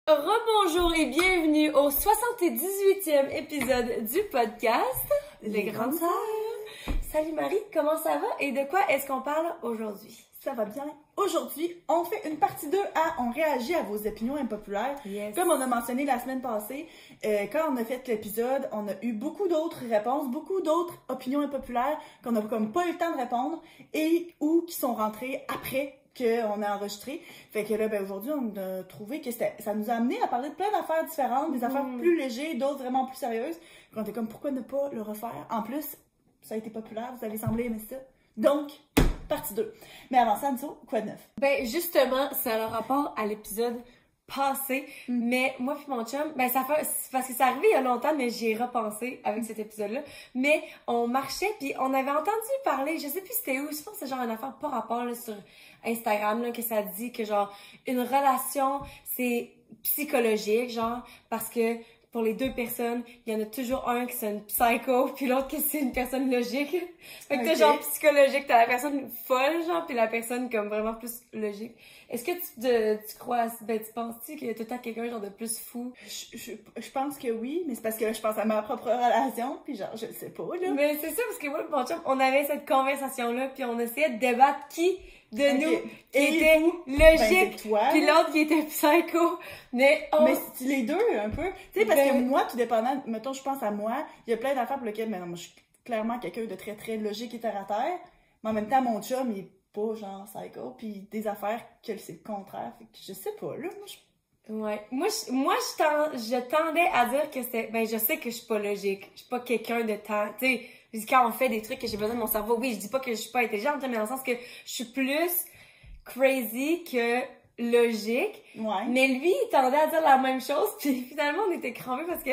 Rebonjour et bienvenue au 78e épisode du podcast Les Grandes Sœurs. Salut Marie, comment ça va et de quoi est-ce qu'on parle aujourd'hui? Ça va bien. Aujourd'hui, on fait une partie 2 à On réagit à vos opinions impopulaires. Yes. Comme on a mentionné la semaine passée, quand on a fait l'épisode, on a eu beaucoup d'autres réponses, beaucoup d'autres opinions impopulaires qu'on n'a comme pas eu le temps de répondre et ou qui sont rentrées après qu'on a enregistré. Fait que là, aujourd'hui, on a trouvé que ça nous a amené à parler de plein d'affaires différentes, des affaires plus légères, d'autres vraiment plus sérieuses. On était comme, pourquoi ne pas le refaire? En plus, ça a été populaire, vous allez sembler aimer ça. Donc, partie 2. Mais avant ça, Anso, quoi de neuf? Ben justement, ça a le rapport à l'épisode passé, mais moi puis mon chum, ben ça fait, parce que c'est arrivé il y a longtemps, mais j'y ai repensé avec cet épisode-là, mais on marchait puis on avait entendu parler, je sais plus c'était où, je pense que c'est genre une affaire par rapport là, sur Instagram là, que ça dit que genre une relation c'est psychologique, genre parce que pour les deux personnes, il y en a toujours un qui c'est une psycho, puis l'autre qui c'est une personne logique. Fait que t'as genre psychologique, t'as la personne folle, genre, puis la personne comme vraiment plus logique. Est-ce que tu crois, ben tu penses-tu qu'il y a tout le temps quelqu'un genre de plus fou? Je pense que oui, mais c'est parce que là, je pense à ma propre relation, puis genre, je le sais pas, là. Mais c'est ça, parce que moi et mon chum, on avait cette conversation-là, puis on essayait de débattre qui de nous qui était logique, puis l'autre qui était psycho. Mais c'est les deux, un peu. Tu sais, parce que moi, tout dépendant, mettons, je pense à moi, il y a plein d'affaires pour lesquelles, mais non, moi, je suis clairement quelqu'un de très, très logique et terre à terre, mais en même temps, mon chum, il est pas genre psycho, puis des affaires que c'est le contraire, fait que je sais pas, là, Ouais. Moi, je tendais à dire que c'est, ben, je sais que je suis pas logique. Je suis pas quelqu'un de temps, tu sais, quand on fait des trucs que j'ai besoin de mon cerveau, oui, je dis pas que je suis pas intelligente, mais dans le sens que je suis plus crazy que logique. Ouais. Mais lui, il tendait à dire la même chose, puis finalement, on était crampés parce que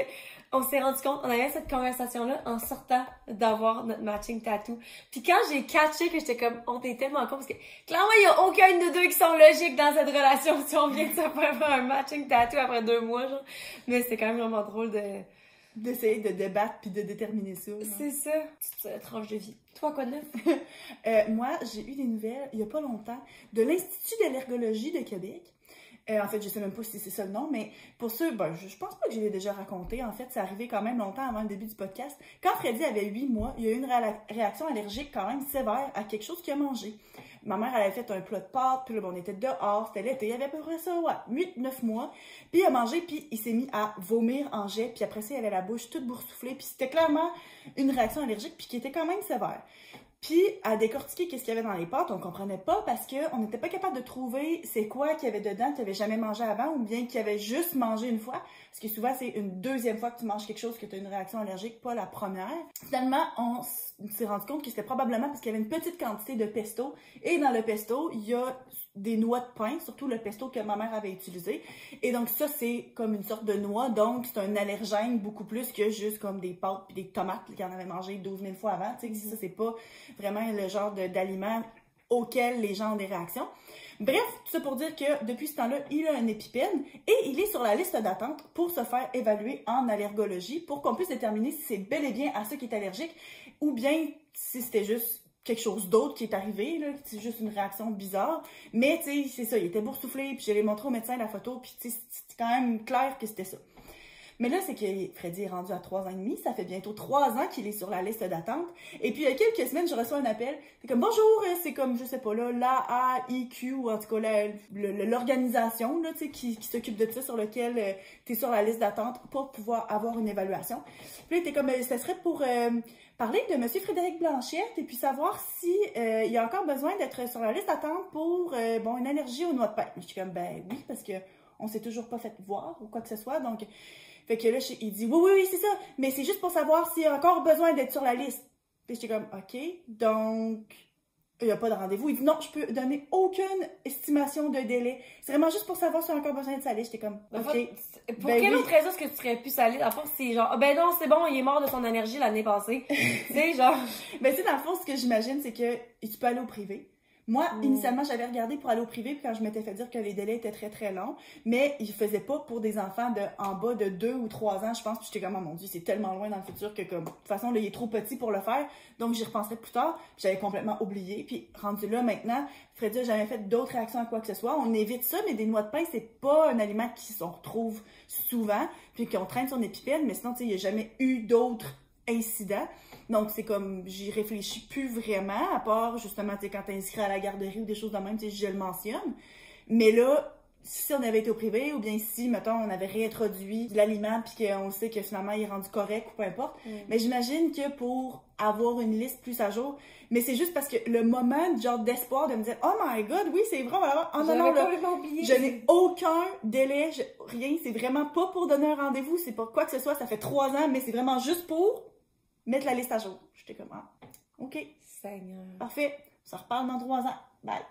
on s'est rendu compte, on avait cette conversation-là en sortant d'avoir notre matching tattoo. Puis quand j'ai catché que j'étais comme, on était tellement con parce que clairement, il y a aucun de nous deux qui sont logiques dans cette relation si on vient de se faire un matching tattoo après 2 mois, genre. Mais c'était quand même vraiment drôle d'essayer de débattre puis de déterminer ça. C'est ça. Petite tranche de vie. Toi, quoi de neuf? Moi, j'ai eu des nouvelles, il y a pas longtemps, de l'Institut de l'ergologie de Québec. En fait, je sais même pas si c'est ça le nom, mais pour ceux, ben, je pense pas que je l'ai déjà raconté. En fait, c'est arrivé quand même longtemps avant le début du podcast. Quand Freddy avait 8 mois, il y a eu une réaction allergique quand même sévère à quelque chose qu'il a mangé. Ma mère, elle avait fait un plat de pâtes, puis là, on était dehors, c'était l'été, il y avait à peu près ça, 8-9 mois. Puis il a mangé, puis il s'est mis à vomir en jet, puis après ça, il avait la bouche toute boursouflée, puis c'était clairement une réaction allergique, puis qui était quand même sévère. Puis, à décortiquer qu'est-ce qu'il y avait dans les pâtes, on comprenait pas parce qu'on n'était pas capable de trouver c'est quoi qu'il y avait dedans qu'il avait jamais mangé avant ou bien qu'il avait juste mangé une fois. Parce que souvent, c'est une deuxième fois que tu manges quelque chose que tu as une réaction allergique, pas la première. Finalement, on s'est rendu compte que c'était probablement parce qu'il y avait une petite quantité de pesto. Et dans le pesto, il y a des noix de pain, surtout le pesto que ma mère avait utilisé. Et donc ça, c'est comme une sorte de noix, donc c'est un allergène beaucoup plus que juste comme des pâtes puis des tomates qu'il en avait mangé 12 000 fois avant. Tu sais, ça, c'est pas vraiment le genre d'aliment auquel les gens ont des réactions. Bref, tout ça pour dire que depuis ce temps-là, il a un épipène et il est sur la liste d'attente pour se faire évaluer en allergologie pour qu'on puisse déterminer si c'est bel et bien à ça qui est allergique ou bien si c'était juste quelque chose d'autre qui est arrivé, là, c'est juste une réaction bizarre. Mais, tu sais, c'est ça, il était boursouflé, puis je l'ai montré au médecin la photo, puis tu sais, c'est quand même clair que c'était ça. Mais là, c'est que Freddy est rendu à 3 ans et demi, ça fait bientôt 3 ans qu'il est sur la liste d'attente. Et puis, il y a quelques semaines, je reçois un appel, c'est comme, bonjour, c'est comme, je sais pas, là, l'AIQ, ou en tout cas, l'organisation, là, tu sais, qui s'occupe de ça, sur lequel t'es sur la liste d'attente pour pouvoir avoir une évaluation. Puis là, t'es comme, ça serait pour parler de M. Frédéric Blanchette et puis savoir si il y a encore besoin d'être sur la liste d'attente pour, bon, une allergie aux noix de pain. Je suis comme, ben oui, parce que on s'est toujours pas fait voir ou quoi que ce soit, donc... Fait que là, il dit, oui, c'est ça, mais c'est juste pour savoir s'il y a encore besoin d'être sur la liste. Puis j'étais comme, OK, donc, il n'y a pas de rendez-vous. Il dit, non, je peux donner aucune estimation de délai. C'est vraiment juste pour savoir s'il y a encore besoin de sa liste. J'étais comme, OK. Pour quelle autre raison est-ce que tu serais plus sa liste? À part c'est genre, ben non, c'est bon, il est mort de son allergie l'année passée. Tu sais, genre. Ben, tu sais, dans le fond, ce que j'imagine, c'est que tu peux aller au privé. Moi, initialement, j'avais regardé pour aller au privé, puis quand je m'étais fait dire que les délais étaient très, très longs, mais ils faisaient pas pour des enfants en bas de 2 ou 3 ans, je pense, puis j'étais comme, oh mon Dieu, c'est tellement loin dans le futur que, comme, de toute façon, là, il est trop petit pour le faire, donc j'y repenserai plus tard, puis j'avais complètement oublié, puis rendu là, maintenant, Freddy a jamais fait d'autres réactions à quoi que ce soit, on évite ça, mais des noix de pain, c'est pas un aliment qu'on retrouve souvent, puis qu'on traîne sur une épipène, mais sinon, tu sais, il n'y a jamais eu d'autres incidents. Donc, c'est comme, j'y réfléchis plus vraiment, à part, justement, tu sais, quand t'es inscrit à la garderie ou des choses de même, tu sais, je le mentionne. Mais là, si on avait été au privé, ou bien si, mettons, on avait réintroduit de l'aliment, puis qu'on sait que finalement, il est rendu correct, ou peu importe, mais j'imagine que pour avoir une liste plus à jour, mais c'est juste parce que le moment, genre, d'espoir de me dire, oh my god, oui, c'est vrai, on va l'avoir. Oh non, non, là, je n'ai aucun délai, rien, c'est vraiment pas pour donner un rendez-vous, c'est pas quoi que ce soit, ça fait 3 ans, mais c'est vraiment juste pour mettre la liste à jour. J'étais comme, ah, ok. Seigneur. Parfait. On se reparle dans 3 ans. Bye.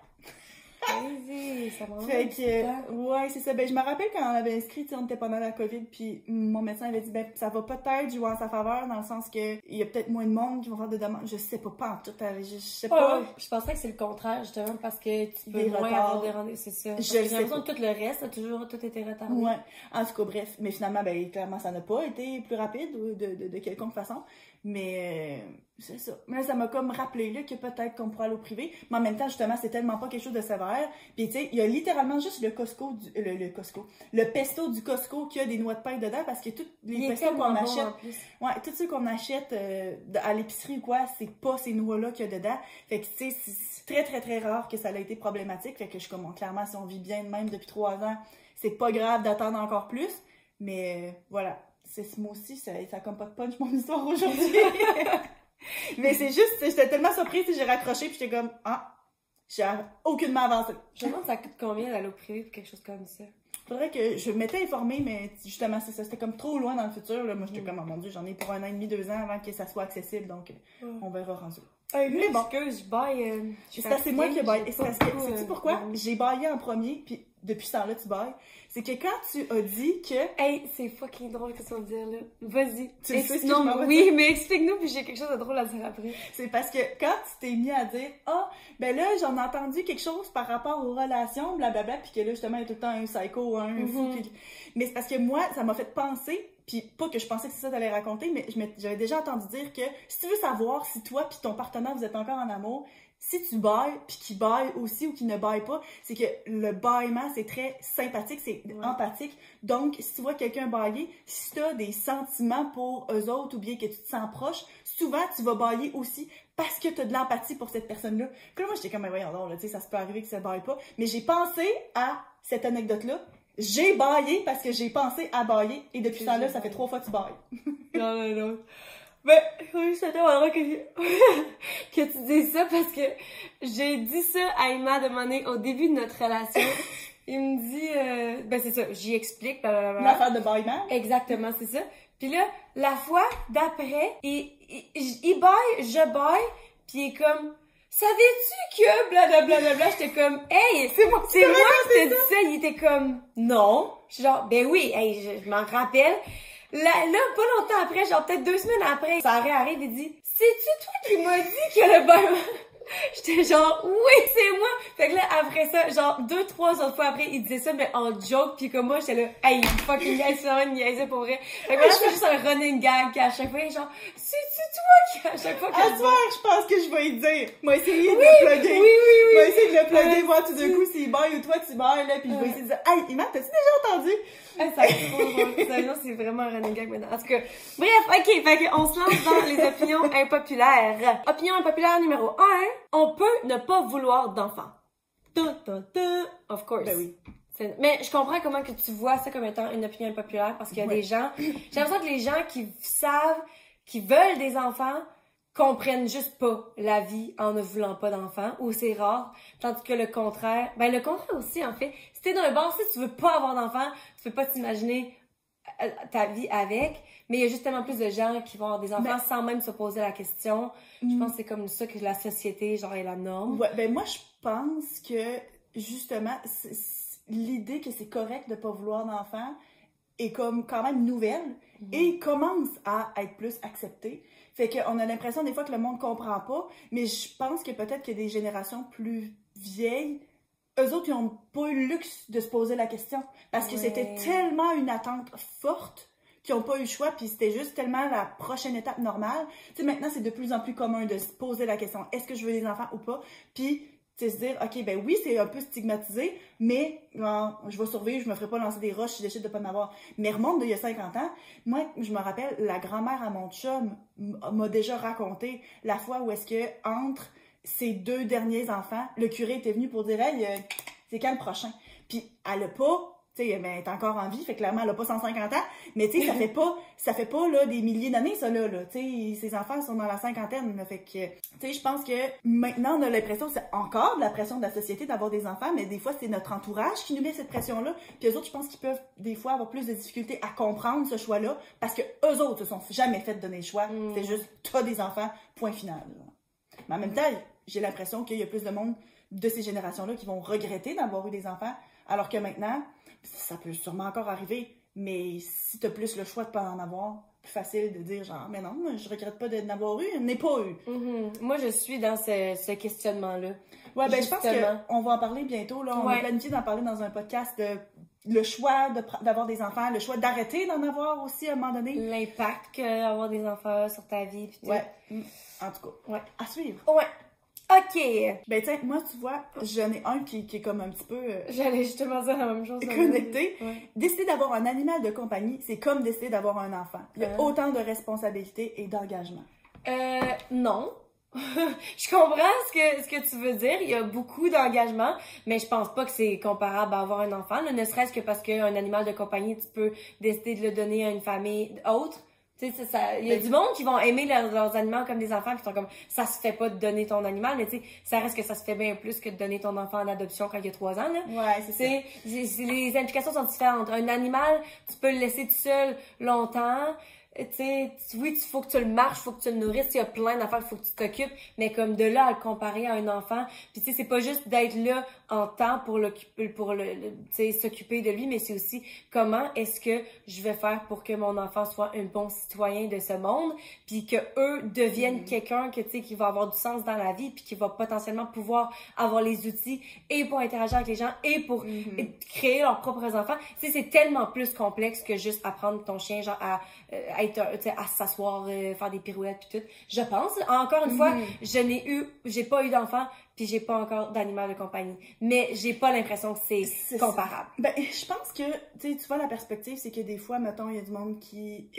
Crazy, ça m'a Fait que, ouais, c'est ça. Ben, je me rappelle quand on avait inscrit, on était pendant la COVID, puis mon médecin avait dit, ben, ça va peut-être jouer en sa faveur, dans le sens que il y a peut-être moins de monde qui vont faire des demandes. Je sais pas en tout. Je sais pas. Je penserais que c'est le contraire, justement, parce que tu peux Des moins retards. avoir des rendez-vous, c'est ça. J'ai l'impression que tout le reste a toujours tout été retardé. Ouais. En tout cas, bref. Mais finalement, ben, clairement, ça n'a pas été plus rapide de quelconque façon. Mais c'est ça. Mais là, ça m'a comme rappelé là, que peut-être qu'on pourrait aller au privé. Mais en même temps, justement, c'est tellement pas quelque chose de sévère. Puis tu sais, il y a littéralement juste le Costco, le pesto du Costco qui a des noix de pain dedans, parce que tous les pestos qu'on achète, ouais, tous ceux qu'on achète à l'épicerie ou quoi, c'est pas ces noix-là qu'il y a dedans. Fait que tu sais, c'est très très très rare que ça ait été problématique. Fait que je suis comme, clairement, si on vit bien de même depuis 3 ans, c'est pas grave d'attendre encore plus. Mais voilà. Moi aussi, ça a comme pas de punch mon histoire aujourd'hui. Mais c'est juste, j'étais tellement surprise que j'ai raccroché puis j'étais comme, ah, j'ai aucunement avancé. Je me demande ça coûte combien d'aller au privé pour quelque chose comme ça. Faudrait que je m'étais informée, mais justement, c'est ça, c'était comme trop loin dans le futur. Là. Moi, j'étais comme, oh mon Dieu, j'en ai pour 1 an et demi, 2 ans avant que ça soit accessible, donc on verra rendu. Mais bon, je baille. C'est assez moi qui ai baillé. Sais-tu pourquoi? J'ai baillé en premier, puis depuis ce temps-là, tu bailles. C'est que quand tu as dit que... Hey, c'est fucking drôle que tu vas me dire, là. Vas-y. Tu sais ce que je non, m'en vais oui, dire? mais explique-nous, puis j'ai quelque chose de drôle à dire après. C'est parce que quand tu t'es mis à dire « Ah, ben là, j'en ai entendu quelque chose par rapport aux relations, blablabla, puis que là, justement, il y a tout le temps un psycho, un fou. Puis... Mais c'est parce que moi, ça m'a fait penser, puis pas que je pensais que c'est ça que t'allais raconter, mais j'avais déjà entendu dire que si tu veux savoir si toi puis ton partenaire, vous êtes encore en amour, si tu bailles, puis qu'il baille aussi ou qu'il ne baille pas, c'est que le bâillement, c'est très sympathique, c'est empathique. Donc, si tu vois quelqu'un bailler, si tu as des sentiments pour eux autres ou bien que tu te sens proche, souvent, tu vas bailler aussi parce que tu as de l'empathie pour cette personne-là. Puis là, moi, j'étais comme, voyons donc, tu sais, ça se peut arriver que ça baille pas. Mais j'ai pensé à cette anecdote-là. J'ai baillé parce que j'ai pensé à bailler. Et depuis ce temps-là, ça fait 3 fois que tu bailles. Non. Ben, oui, c'est tellement drôle que tu dises ça parce que j'ai dit ça à Emma de Monet au début de notre relation. Il me dit, ben c'est ça, j'y explique, blablabla. L'affaire de baillement. Exactement, c'est ça. Puis là, la fois d'après, il baille, je baille, puis il est comme, savais-tu que blablabla, j'étais comme, hey, c'est moi qui t'ai dit ça. Il était comme, non. Je suis genre, ben oui, hey, je m'en rappelle. Là, pas longtemps après, genre peut-être 2 semaines après, Sarah arrive et dit, c'est-tu toi qui m'as dit que le bain... J'étais genre, oui, c'est moi! Fait que là, après ça, genre, 2-3 autres fois après, il disait ça, mais en joke, pis comme moi, j'étais là, hey, fucking guys, c'est vraiment une niaiseux pour vrai. Fait que là, c'est juste un running gag, qu'à chaque fois, genre, c'est-tu toi qui, à chaque fois, À soir, je pense que je vais y dire. Moi, essayer de oui, le plugger. Oui. Moi, essayer de le plugger, voir tout d'un coup s'il baille ou toi tu bailles, là, pis je vais essayer de dire, hey, Emma, t'as-tu déjà entendu? Ça va être trop drôle. Sérieusement, c'est vraiment un running gag maintenant. En tout cas, bref, ok, fait qu'on se lance dans les opinions impopulaires. Opinion impopulaire numéro 1, on peut ne pas vouloir d'enfants. Of course. Ben oui. Mais je comprends comment que tu vois ça comme étant une opinion impopulaire parce qu'il y a des gens, j'ai l'impression que les gens qui savent, qui veulent des enfants, comprennent juste pas la vie en ne voulant pas d'enfants, ou c'est rare, tandis que le contraire aussi en fait, si t'es dans le bar, si tu veux pas avoir d'enfants, tu peux pas t'imaginer ta vie avec, mais il y a justement plus de gens qui vont avoir des enfants sans même se poser la question. Je pense que c'est comme ça que la société, genre, est la norme. Ouais, ben moi, je pense que, justement, l'idée que c'est correct de pas vouloir d'enfants est comme quand même nouvelle et commence à être plus acceptée. Fait qu'on a l'impression des fois que le monde comprend pas, mais je pense que peut-être que des générations plus vieilles, eux autres, ils n'ont pas eu le luxe de se poser la question. Parce que c'était tellement une attente forte qu'ils n'ont pas eu le choix, puis c'était juste tellement la prochaine étape normale. Tu sais, maintenant, c'est de plus en plus commun de se poser la question, est-ce que je veux des enfants ou pas? Puis, tu sais, se dire, OK, ben oui, c'est un peu stigmatisé, mais non, je vais survivre, je me ferai pas lancer des roches si je décide de pas en avoir. Mais remonte d'il y a 50 ans, moi, je me rappelle, la grand-mère à mon chum m'a déjà raconté la fois où est-ce que, entre ses 2 derniers enfants, le curé était venu pour dire, hey, c'est quand le prochain? Puis, elle a pas, tu sais, ben, elle est encore en vie, fait que clairement, elle a pas 150 ans, mais tu sais, ça fait pas, là, des milliers d'années, ça, là, tu sais, ses enfants sont dans la cinquantaine, là, fait que, tu sais, je pense que maintenant, on a l'impression, c'est encore de la pression de la société d'avoir des enfants, mais des fois, c'est notre entourage qui nous met cette pression-là, puis eux autres, je pense qu'ils peuvent, des fois, avoir plus de difficultés à comprendre ce choix-là, parce que eux autres se sont jamais fait donner le choix, c'est juste, t'as des enfants, point final, là. Mais en même temps, j'ai l'impression qu'il y a plus de monde de ces générations-là qui vont regretter d'avoir eu des enfants, alors que maintenant, ça peut sûrement encore arriver, mais si t'as plus le choix de pas en avoir, plus facile de dire genre, mais non, je regrette pas d'en avoir eu, je n'ai pas eu. Moi, je suis dans ce questionnement-là. Ouais, ben je pense qu'on va en parler bientôt, là. On a planifié d'en parler dans un podcast de le choix d'avoir des enfants, le choix d'arrêter d'en avoir aussi à un moment donné. L'impact qu'avoir des enfants sur ta vie, pis tout. Ouais, en tout cas, à suivre. Ouais. OK! Ben, tiens, moi, tu vois, j'en ai un qui est comme un petit peu... J'allais justement dire la même chose. Connecté. Décider d'avoir un animal de compagnie, c'est comme décider d'avoir un enfant. Il y a autant de responsabilités et d'engagement. Non. Je comprends ce que tu veux dire. Il y a beaucoup d'engagement, mais je pense pas que c'est comparable à avoir un enfant. Là, ne serait-ce que parce qu'un animal de compagnie, tu peux décider de le donner à une famille autre. Tu sais, il y a du monde qui vont aimer leurs animaux comme des enfants, qui sont comme, ça se fait pas de donner ton animal, mais tu sais, ça reste que ça se fait bien plus que de donner ton enfant en adoption quand il y a 3 ans, là. Ouais, c'est ça. Les implications sont différentes. Un animal, tu peux le laisser tout seul longtemps. Tu sais, oui, faut que tu le marches, faut que tu le nourrisses, il y a plein d'affaires, faut que tu t'occupes, mais comme de là à le comparer à un enfant, puis tu sais, c'est pas juste d'être là en temps pour l'occuper, tu sais, s'occuper de lui, mais c'est aussi comment est-ce que je vais faire pour que mon enfant soit un bon citoyen de ce monde, puis que eux deviennent quelqu'un que tu sais qui va avoir du sens dans la vie, puis qui va potentiellement pouvoir avoir les outils et pour interagir avec les gens et pour créer leurs propres enfants. Tu sais, c'est tellement plus complexe que juste apprendre ton chien genre à à s'asseoir, faire des pirouettes puis tout. Je pense, encore une fois, j'ai pas eu d'enfant puis j'ai pas encore d'animal de compagnie. Mais j'ai pas l'impression que c'est comparable. Ben, je pense que, tu vois, la perspective, c'est que des fois, mettons, il y a du monde qui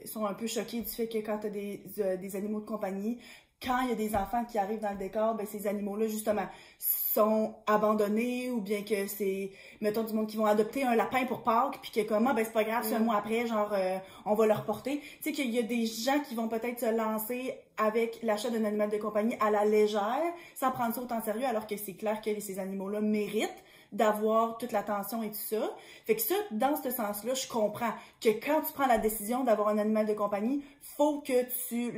sont un peu choqués du fait que quand t'as des animaux de compagnie, quand il y a des enfants qui arrivent dans le décor, ben ces animaux-là, justement, sont abandonnés ou bien que c'est, mettons, du monde qui vont adopter un lapin pour Pâques puis que comme, ben c'est pas grave, c'est un mois après, genre, on va le reporter. Tu sais qu'il y a des gens qui vont peut-être se lancer avec l'achat d'un animal de compagnie à la légère, sans prendre ça autant sérieux, alors que c'est clair que ces animaux-là méritent d'avoir toute l'attention et tout ça. Fait que ça, dans ce sens-là, je comprends que quand tu prends la décision d'avoir un animal de compagnie, faut que tu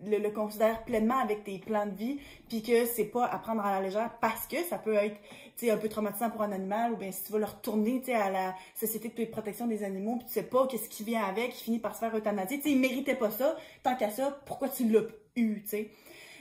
le considères pleinement avec tes plans de vie, puis que c'est pas à prendre à la légère parce que ça peut être, tu sais, un peu traumatisant pour un animal, ou bien si tu vas le retourner, tu sais, à la Société de protection des animaux, puis tu sais pas qu'est-ce qui vient avec, il finit par se faire euthanasier, tu sais, il méritait pas ça, tant qu'à ça, pourquoi tu l'as eu, tu sais?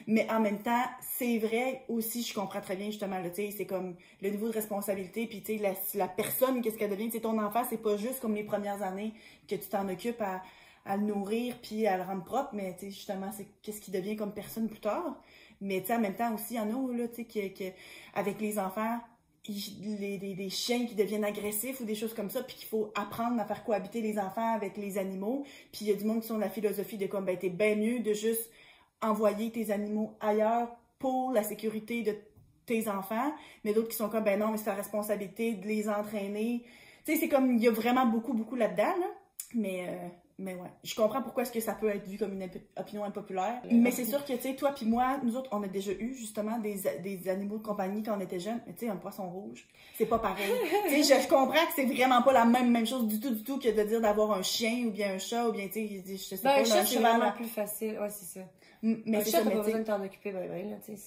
Mais en même temps, c'est vrai aussi, je comprends très bien justement, tu sais, c'est comme le niveau de responsabilité, puis tu sais, la personne, qu'est-ce qu'elle devient, tu sais, ton enfant, c'est pas juste comme les premières années que tu t'en occupes à le nourrir puis à le rendre propre, mais tu sais, justement, c'est qu'est-ce qui devient comme personne plus tard. Mais tu sais, en même temps aussi, il y en a, là, tu sais, avec les enfants, des chiens qui deviennent agressifs ou des choses comme ça, puis qu'il faut apprendre à faire cohabiter les enfants avec les animaux. Puis il y a du monde qui sont de la philosophie de comme, ben, t'es bien mieux de juste envoyer tes animaux ailleurs pour la sécurité de tes enfants, mais d'autres qui sont comme, ben non, mais c'est ta responsabilité de les entraîner. Tu sais, c'est comme, il y a vraiment beaucoup, beaucoup là-dedans, là. Mais ouais, je comprends pourquoi est-ce que ça peut être vu comme une opinion impopulaire. Mais c'est sûr que, tu sais, toi puis moi, nous autres, on a déjà eu, justement, des animaux de compagnie quand on était jeunes. Mais tu sais, un poisson rouge, c'est pas pareil. Tu sais, je comprends que c'est vraiment pas la même chose du tout que de dire d'avoir un chien ou bien un chat ou bien, tu sais, je sais pas, un chat, un c'est cheval. vraiment plus facile. Ouais, c'est ça. Mais un c'est chat, ça, t'as mais pas besoin de t'en occuper, là, tu sais.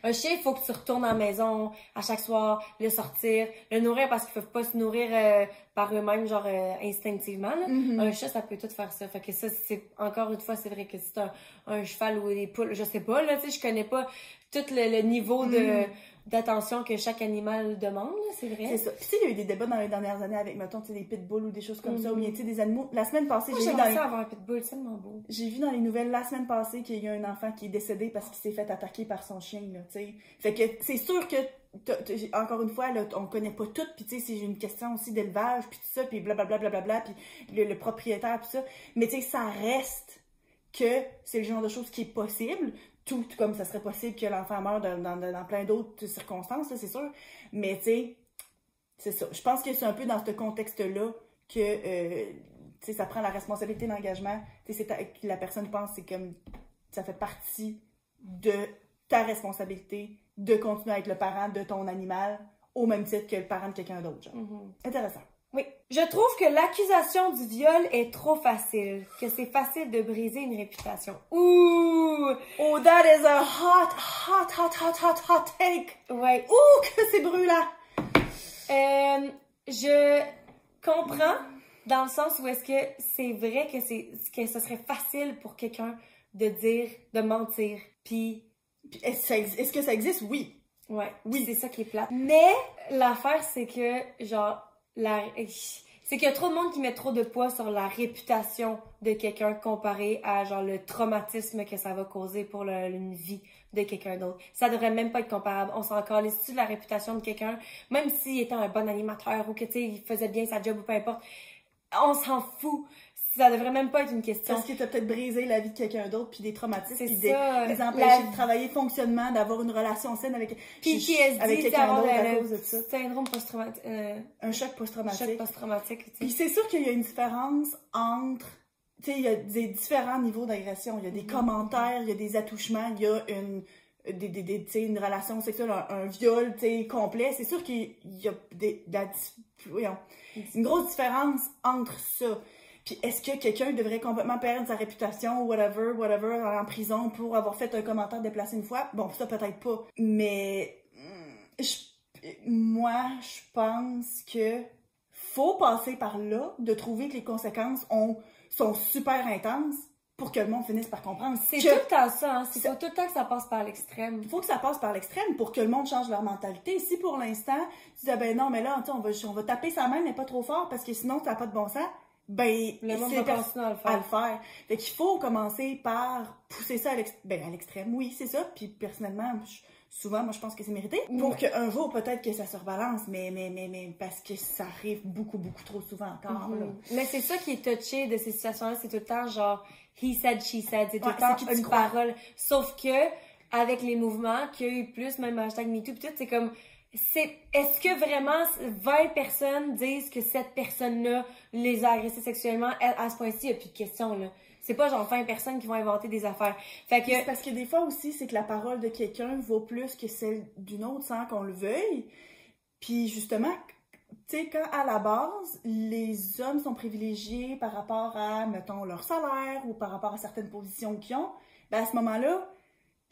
Un chien, il faut que tu retournes à la maison à chaque soir, le sortir, le nourrir parce qu'ils peuvent pas se nourrir par eux-mêmes, genre instinctivement. Là. Un chat, ça peut tout faire ça. Fait que ça, c'est encore une fois, c'est vrai que c'est un cheval ou des poules, je sais pas, là, tu sais, je connais pas tout le niveau d'attention que chaque animal demande, c'est vrai. C'est ça. Puis tu sais, il y a eu des débats dans les dernières années avec, mettons, tu sais, des pitbulls ou des choses comme ça, ou bien, tu sais, des animaux. La semaine passée, Moi, j'aimerais ça avoir un pitbull, c'est tellement beau. J'ai vu dans les nouvelles la semaine passée qu'il y a un enfant qui est décédé parce qu'il s'est fait attaquer par son chien, là, tu sais. Fait que c'est sûr que, encore une fois, là, on connaît pas tout, puis tu sais, c'est une question aussi d'élevage, puis tout ça, puis blablabla, blablabla, puis le propriétaire, puis ça. Mais tu sais, ça reste que c'est le genre de choses qui est possible. Tout comme ça serait possible que l'enfant meure dans plein d'autres circonstances, c'est sûr. Mais tu sais, c'est ça. Je pense que c'est un peu dans ce contexte-là que tu sais, ça prend la responsabilité d'engagement. Tu sais, la personne pense c'est comme ça fait partie de ta responsabilité de continuer à être le parent de ton animal au même titre que le parent de quelqu'un d'autre. Intéressant. Oui. Je trouve que l'accusation du viol est trop facile, que c'est facile de briser une réputation. Ouh! Oh, that is a hot take! Ouais. Ouh, que c'est brûlant! Je comprends dans le sens où est-ce que c'est vrai que ce serait facile pour quelqu'un de mentir, puis est-ce que ça existe? Oui. Ouais, oui, c'est ça qui est plate. Mais l'affaire, c'est que, genre, c'est qu'il y a trop de monde qui met trop de poids sur la réputation de quelqu'un comparé à, genre, le traumatisme que ça va causer pour une vie de quelqu'un d'autre. Ça devrait même pas être comparable. On s'en calisse-tu de la réputation de quelqu'un, même s'il était un bon animateur ou que, tu sais, il faisait bien sa job ou peu importe. On s'en fout. Ça devrait même pas être une question. Parce que t'as peut-être brisé la vie de quelqu'un d'autre, puis des traumatismes, puis des empêcher de travailler le fonctionnement, d'avoir une relation saine avec PTSD, quelqu'un d'autre à cause de ça. Syndrome post-traumatique. Un choc post-traumatique. Choc post-traumatique, tu sais. Puis c'est sûr qu'il y a une différence entre... Tu sais, il y a des différents niveaux d'agression. Il y a des commentaires, il y a des attouchements, il y a une relation sexuelle, un viol, tu sais, complet. C'est sûr qu'il y a une grosse différence entre ça. Puis est-ce que quelqu'un devrait complètement perdre sa réputation ou whatever, en prison pour avoir fait un commentaire déplacé une fois? Bon, ça peut-être pas. Mais moi, je pense que faut passer par là, de trouver que les conséquences sont super intenses pour que le monde finisse par comprendre. C'est tout le temps ça, hein? C'est tout le temps que ça passe par l'extrême. Il faut que ça passe par l'extrême pour que le monde change leur mentalité. Si pour l'instant, tu dis, ah ben non, mais là, on va taper sa main, mais pas trop fort parce que sinon, ça n'a pas de bon sens. Ben, le monde va continuer à le faire. Fait qu'il faut commencer par pousser ça à l'extrême. Oui, c'est ça. Puis personnellement, souvent, moi, je pense que c'est mérité. Pour qu'un jour, peut-être que ça se rebalance, mais parce que ça arrive beaucoup, beaucoup trop souvent encore. Là. Mais c'est ça qui est touché de ces situations-là, c'est tout le temps genre he said, she said, c'est tout le temps une parole. Sauf que, avec les mouvements qu'il y a eu plus, même hashtag MeToo, pis tout, c'est comme... Est-ce que vraiment 20 personnes disent que cette personne-là les a agressés sexuellement? À ce point-ci, il n'y a plus de question, là. C'est pas genre 20 personnes qui vont inventer des affaires. Fait que... C'est parce que des fois aussi, c'est que la parole de quelqu'un vaut plus que celle d'une autre sans qu'on le veuille. Puis justement, tu sais, quand à la base, les hommes sont privilégiés par rapport à, mettons, leur salaire ou par rapport à certaines positions qu'ils ont, ben à ce moment-là,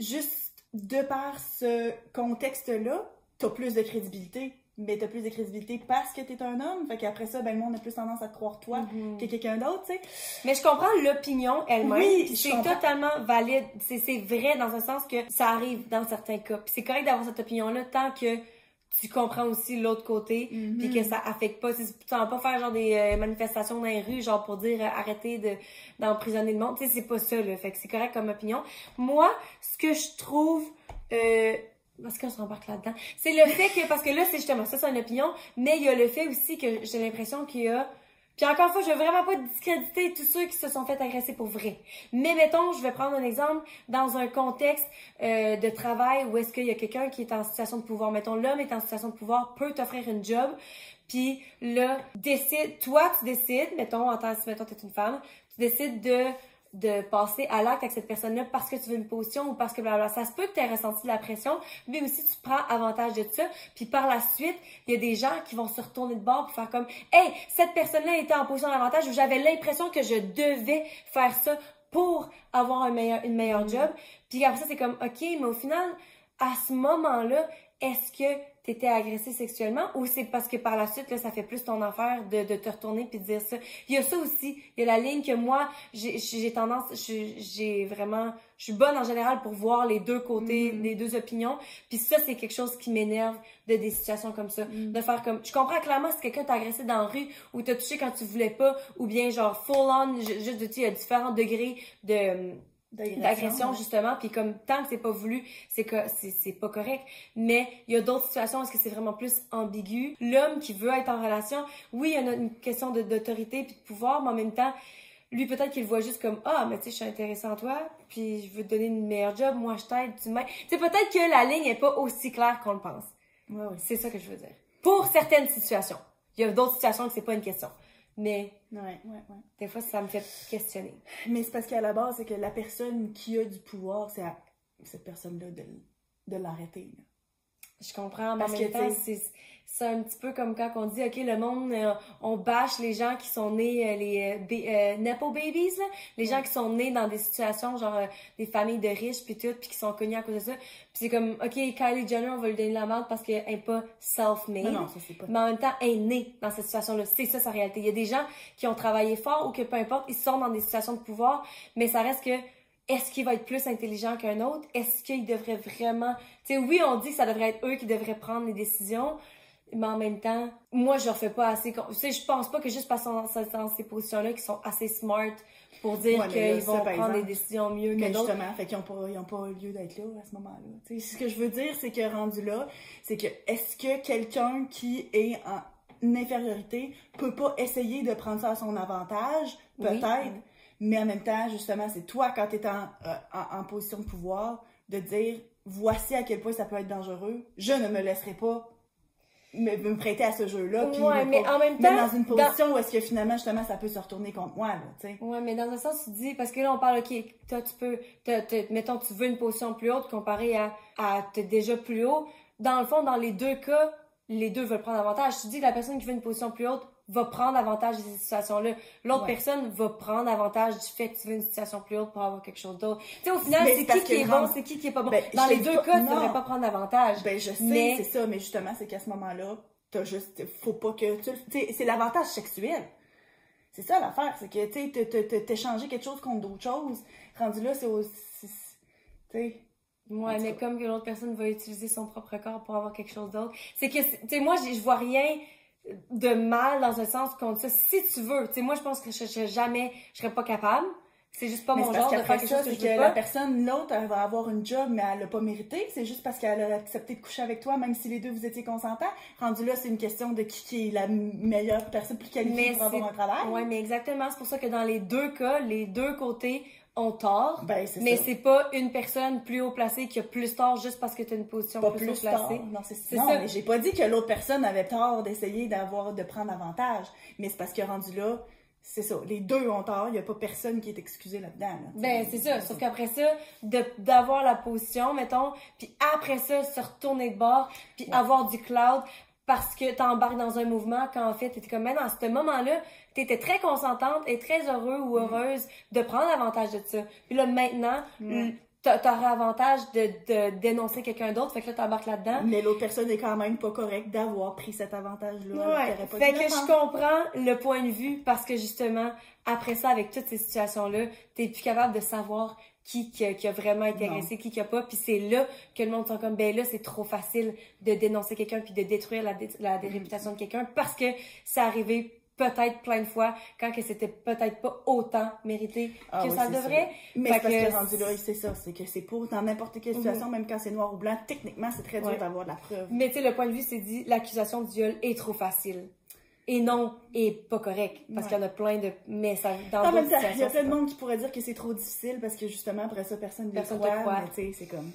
juste de par ce contexte-là, t'as plus de crédibilité, mais t'as plus de crédibilité parce que t'es un homme. Fait qu'après ça, ben le monde a plus tendance à te croire toi que quelqu'un d'autre, tu sais. Mais je comprends l'opinion elle-même. Oui, c'est totalement valide. C'est vrai dans un sens que ça arrive dans certains cas. Puis c'est correct d'avoir cette opinion-là tant que tu comprends aussi l'autre côté, puis que ça affecte pas. Tu vas pas faire genre des manifestations dans les rues, genre pour dire arrêtez d'emprisonner le monde. Tu sais, c'est pas ça, là. Fait que c'est correct comme opinion. Moi, ce que je trouve... parce qu'on s'embarque là-dedans. C'est le fait que, parce que là, c'est justement ça, c'est une opinion, mais il y a le fait aussi que j'ai l'impression qu'il y a... Puis encore une fois, je veux vraiment pas discréditer tous ceux qui se sont fait agresser pour vrai. Mais mettons, je vais prendre un exemple dans un contexte de travail où est-ce qu'il y a quelqu'un qui est en situation de pouvoir. Mettons, l'homme est en situation de pouvoir, peut t'offrir une job, puis là, toi, tu décides, mettons, mettons, t'es une femme, tu décides de passer à l'acte avec cette personne-là parce que tu veux une position ou parce que blablabla. Ça se peut que tu aies ressenti de la pression, mais aussi tu prends avantage de ça. Puis par la suite, il y a des gens qui vont se retourner de bord pour faire comme « Hey, cette personne-là était en position d'avantage où j'avais l'impression que je devais faire ça pour avoir une meilleure job. » Puis après ça, c'est comme « Ok, mais au final, à ce moment-là, est-ce que t'étais agressé sexuellement ou c'est parce que par la suite, là, ça fait plus ton affaire de te retourner puis de dire ça? Il y a ça aussi. Il y a la ligne que moi, j'ai tendance, j'ai vraiment, je suis bonne en général pour voir les deux côtés, les deux opinions. Puis ça, c'est quelque chose qui m'énerve de des situations comme ça. De faire comme, je comprends clairement si quelqu'un t'a agressé dans la rue ou t'a touché quand tu voulais pas ou bien genre full on, juste, tu sais, il y a différents degrés d'agression justement, puis comme tant que c'est pas voulu, c'est pas correct. Mais il y a d'autres situations où est-ce que c'est vraiment plus ambigu. L'homme qui veut être en relation, oui, il y a une question d'autorité puis de pouvoir, mais en même temps, lui peut-être qu'il le voit juste comme ah, mais tu sais, je suis intéressée en toi, puis je veux te donner une meilleure job, moi je t'aide, tu m'aides. Tu sais, peut-être que la ligne est pas aussi claire qu'on le pense. Ouais. C'est ça que je veux dire. Pour certaines situations. Il y a d'autres situations que c'est pas une question. Mais des fois, ça me fait questionner. Mais c'est parce qu'à la base, c'est que la personne qui a du pouvoir, c'est à cette personne-là de l'arrêter. Je comprends, mais en même temps, c'est un petit peu comme quand on dit, OK, le monde, on bâche les gens qui sont nés, les Nepo Babies, là, les gens qui sont nés dans des situations, genre des familles de riches, puis tout, puis qui sont connus à cause de ça. Puis c'est comme, OK, Kylie Jenner, on va lui donner la merde parce qu'elle n'est pas self-made. Non, ça c'est pas. Mais en même temps, elle est née dans cette situation-là. C'est ça, sa réalité. Il y a des gens qui ont travaillé fort ou que peu importe, ils sont dans des situations de pouvoir, mais ça reste que est-ce qu'il va être plus intelligent qu'un autre? Est-ce qu'il devrait vraiment... Tu sais, oui, on dit que ça devrait être eux qui devraient prendre les décisions, mais en même temps, moi, je leur fais pas assez... Tu sais, je pense pas que juste parce qu'ils sont dans ces positions-là, qu'ils sont assez smart pour dire qu'ils vont prendre des décisions mieux que d'autres. Justement, fait qu'ils ont pas lieu d'être là à ce moment-là. Tu sais, ce que je veux dire, c'est que rendu là, c'est que est-ce que quelqu'un qui est en infériorité peut pas essayer de prendre ça à son avantage? Peut-être. Oui. Mais en même temps, justement, c'est toi, quand tu es en position de pouvoir, de dire voici à quel point ça peut être dangereux. Je ne me laisserai pas me prêter à ce jeu-là. Ouais, mais en même temps. Dans une position où est-ce que finalement, justement, ça peut se retourner contre moi, là, tu sais. Ouais, mais dans un sens, tu dis, parce que là, on parle, OK, toi, tu peux, mettons, tu veux une position plus haute comparée à t'es déjà plus haut. Dans le fond, dans les deux cas, les deux veulent prendre avantage. Tu dis que la personne qui veut une position plus haute va prendre avantage de ces situations-là. L'autre personne va prendre avantage du fait que tu veux une situation plus haute pour avoir quelque chose d'autre. Tu sais, au final, c'est qui est bon, c'est qui est pas bon. Dans les deux cas, tu devrais pas prendre avantage. Ben, je sais, c'est ça, mais justement, c'est qu'à ce moment-là, faut pas que tu sais, c'est l'avantage sexuel. C'est ça l'affaire, c'est que, tu sais, t'échanger quelque chose contre d'autres choses. Rendu là, c'est aussi, tu sais. Ouais, mais comme que l'autre personne va utiliser son propre corps pour avoir quelque chose d'autre. C'est que, tu sais, moi, je vois rien de mal dans un sens contre ça. Si tu veux, tu sais, moi, je pense que je serais pas capable. C'est juste pas mon genre de faire quelque chose que je veux pas. La personne, l'autre, elle va avoir une job, mais elle l'a pas mérité. C'est juste parce qu'elle a accepté de coucher avec toi, même si les deux vous étiez consentants. Rendu là, c'est une question de qui est la meilleure personne plus qualifiée pour avoir un travail. Ouais, mais exactement. C'est pour ça que dans les deux cas, les deux côtés ont tort. Ben, mais c'est pas une personne plus haut placée qui a plus tort juste parce que tu as une position plus haut placée. Non, c'est ça. Mais j'ai pas dit que l'autre personne avait tort d'essayer de prendre avantage. Mais c'est parce que rendu là, c'est ça. Les deux ont tort. Il n'y a pas personne qui est excusé là-dedans. Là, ben, c'est ça. Sauf qu'après ça, d'avoir la position, mettons, puis après ça, se retourner de bord, puis avoir du cloud parce que t'embarques dans un mouvement quand en fait, t'étais comme, ben, dans ce moment-là, t'étais très consentante et très heureux ou heureuse de prendre avantage de ça. Puis là, maintenant, t'aurais avantage de dénoncer quelqu'un d'autre, fait que là, t'embarques là-dedans. Mais l'autre personne est quand même pas correcte d'avoir pris cet avantage-là. Ouais, fait que je comprends le point de vue parce que justement, après ça, avec toutes ces situations-là, t'es plus capable de savoir qui a vraiment intéressé, qui a pas, puis c'est là que le monde sont comme, ben là, c'est trop facile de dénoncer quelqu'un puis de détruire la réputation de quelqu'un parce que c'est arrivé peut-être plein de fois quand que c'était peut-être pas autant mérité que ça devrait. Mais c'est parce que rendu là, c'est ça, c'est que c'est pour dans n'importe quelle situation, même quand c'est noir ou blanc, techniquement, c'est très dur d'avoir de la preuve. Mais tu sais, le point de vue, c'est dit, l'accusation de viol est trop facile. Et non, et pas correct. Parce qu'il y en a plein de... Mais ça, dans d'autres situations... Il y a plein de monde qui pourrait dire que c'est trop difficile parce que justement, après ça, personne ne croit. Mais tu sais, c'est comme...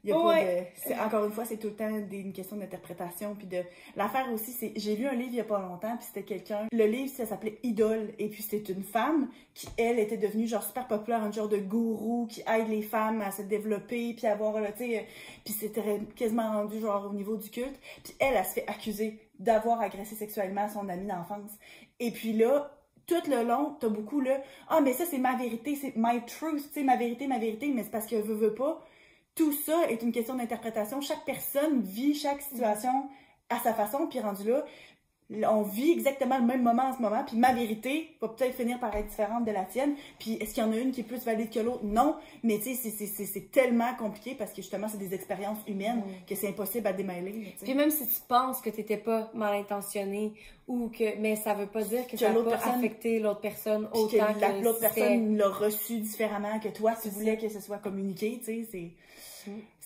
Il y a pas de... Encore une fois, c'est tout le temps une question d'interprétation. Puis de... L'affaire aussi, c'est... J'ai lu un livre il y a pas longtemps, puis c'était quelqu'un... Le livre, ça s'appelait Idole. Et puis c'était une femme qui, elle, était devenue genre super populaire, un genre de gourou qui aide les femmes à se développer, puis avoir, tu sais... Puis c'était quasiment rendu genre au niveau du culte. Puis elle se fait accuser d'avoir agressé sexuellement son amie d'enfance. Et puis là... Tout le long, t'as beaucoup là, ah, mais ça, c'est ma vérité, c'est my truth, tu sais, ma vérité, mais c'est parce que veut pas, tout ça est une question d'interprétation. Chaque personne vit chaque situation à sa façon, puis rendu là, on vit exactement le même moment en ce moment, puis ma vérité va peut-être finir par être différente de la tienne. Puis est-ce qu'il y en a une qui est plus valide que l'autre? Non, mais tu sais, c'est tellement compliqué parce que justement, c'est des expériences humaines que c'est impossible à démêler. Puis même si tu penses que t'étais pas mal intentionné ou que, mais ça veut pas dire que ça n'a pas affecté l'autre personne autant que l'autre personne l'a reçu différemment que toi, tu voulais que ce soit communiqué, tu sais,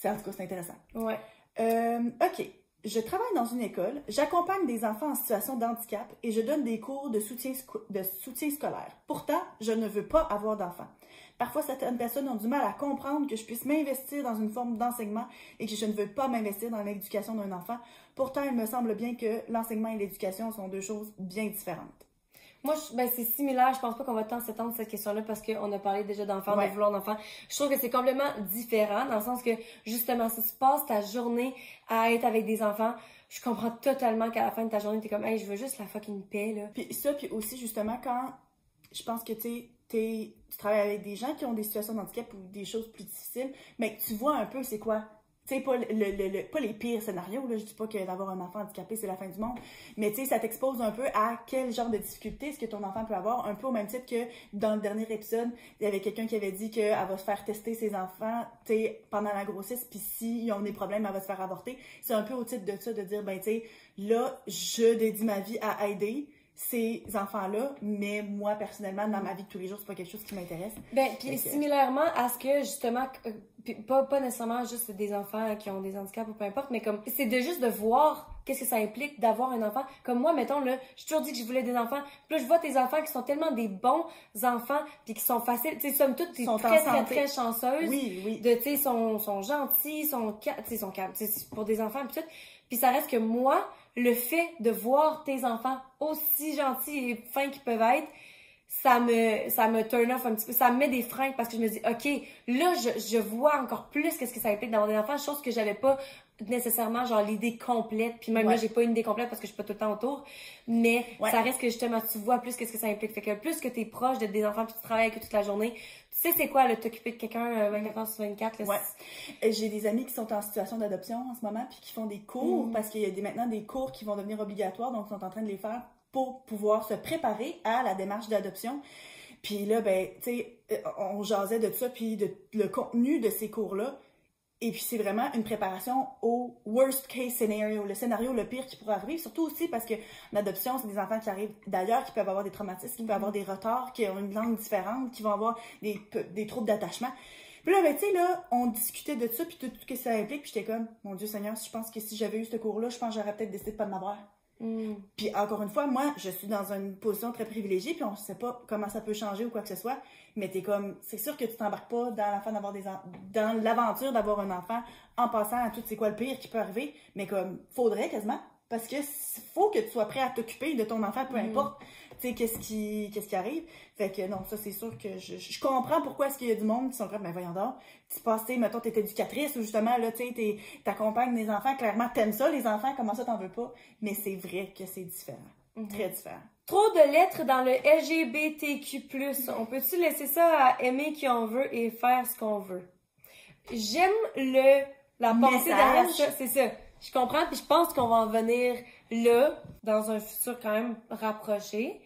en tout cas, c'est intéressant. Ouais. OK. Je travaille dans une école, j'accompagne des enfants en situation de handicap et je donne des cours de soutien scolaire. Pourtant, je ne veux pas avoir d'enfants. Parfois, certaines personnes ont du mal à comprendre que je puisse m'investir dans une forme d'enseignement et que je ne veux pas m'investir dans l'éducation d'un enfant. Pourtant, il me semble bien que l'enseignement et l'éducation sont deux choses bien différentes. Moi, c'est similaire. Je pense pas qu'on va tant s'étendre cette question-là parce qu'on a parlé déjà d'enfants, de vouloir d'enfants. Je trouve que c'est complètement différent dans le sens que, justement, si tu passes ta journée à être avec des enfants, je comprends totalement qu'à la fin de ta journée, t'es comme, hey, je veux juste la fucking paix, là. Puis ça, puis aussi, justement, quand je pense que, tu travailles avec des gens qui ont des situations de handicap ou des choses plus difficiles, mais tu vois un peu c'est quoi. Tu sais, pas les pires scénarios, là, je dis pas que d'avoir un enfant handicapé, c'est la fin du monde, mais tu sais, ça t'expose un peu à quel genre de difficultés est-ce que ton enfant peut avoir, un peu au même titre que dans le dernier épisode, il y avait quelqu'un qui avait dit qu'elle va se faire tester ses enfants, tu sais, pendant la grossesse, puis s'ils ont des problèmes, elle va se faire avorter. C'est un peu au titre de ça, de dire, ben tu sais, là, je dédie ma vie à aider ces enfants-là, mais moi, personnellement, dans ma vie de tous les jours, c'est pas quelque chose qui m'intéresse. Ben, puis similairement à ce que, justement, pas nécessairement juste des enfants qui ont des handicaps ou peu importe, mais comme, c'est de juste de voir qu'est-ce que ça implique d'avoir un enfant. Comme moi, mettons, là, j'ai toujours dit que je voulais des enfants, puis là, je vois tes enfants qui sont tellement des bons enfants, puis qui sont faciles, tu sais, somme toute, t'es très chanceuse. Oui. De, tu sais, sont gentils, sont calmes, pour des enfants, puis tout. Puis ça reste que moi, le fait de voir tes enfants aussi gentils et fins qu'ils peuvent être, ça me turn off un petit peu. Ça me met des freins parce que je me dis, OK, là, je vois encore plus qu'est-ce que ça implique d'avoir des enfants, chose que j'avais pas nécessairement, genre, l'idée complète. Puis même là, j'ai pas une idée complète parce que je suis pas tout le temps autour. Mais ça reste que, justement, tu vois plus qu'est-ce que ça implique. Fait que plus que t'es proche de des enfants puis tu travailles avec eux toute la journée, tu sais c'est quoi, là, t'occuper de quelqu'un 24 heures sur 24. Là, j'ai des amis qui sont en situation d'adoption en ce moment puis qui font des cours parce qu'il y a maintenant des cours qui vont devenir obligatoires, donc ils sont en train de les faire pour pouvoir se préparer à la démarche d'adoption. Puis là, ben, tu sais, on jasait de ça, puis de le contenu de ces cours-là. Et puis c'est vraiment une préparation au worst case scenario, le scénario le pire qui pourrait arriver. Surtout aussi parce que l'adoption, c'est des enfants qui arrivent d'ailleurs, qui peuvent avoir des traumatismes, qui peuvent avoir des retards, qui ont une langue différente, qui vont avoir des troubles d'attachement. Puis là, ben, tu sais, là, on discutait de ça, puis tout ce que ça implique, puis j'étais comme, mon Dieu Seigneur, je pense que si j'avais eu ce cours-là, je pense que j'aurais peut-être décidé de pas de m'avoir. Puis encore une fois, moi, je suis dans une position très privilégiée, puis on sait pas comment ça peut changer ou quoi que ce soit, mais t'es comme, c'est sûr que tu t'embarques pas dans l'aventure d'avoir un enfant en passant à tout c'est quoi le pire qui peut arriver, mais comme, faudrait quasiment, parce que faut que tu sois prêt à t'occuper de ton enfant, peu importe, tu sais, qu'est-ce qui arrive. Fait que non, ça c'est sûr que je comprends pourquoi est-ce qu'il y a du monde qui sont comme, ben voyons donc, tu passes, mettons, t'es éducatrice ou justement, là, tu sais, t'accompagnes des enfants, clairement, t'aimes ça, les enfants, comment ça t'en veux pas? Mais c'est vrai que c'est différent. Très différent. Trop de lettres dans le LGBTQ+. On peut-tu laisser ça à aimer qui on veut et faire ce qu'on veut? J'aime la pensée derrière ça, c'est ça. Je comprends, puis je pense qu'on va en venir là, dans un futur quand même rapproché.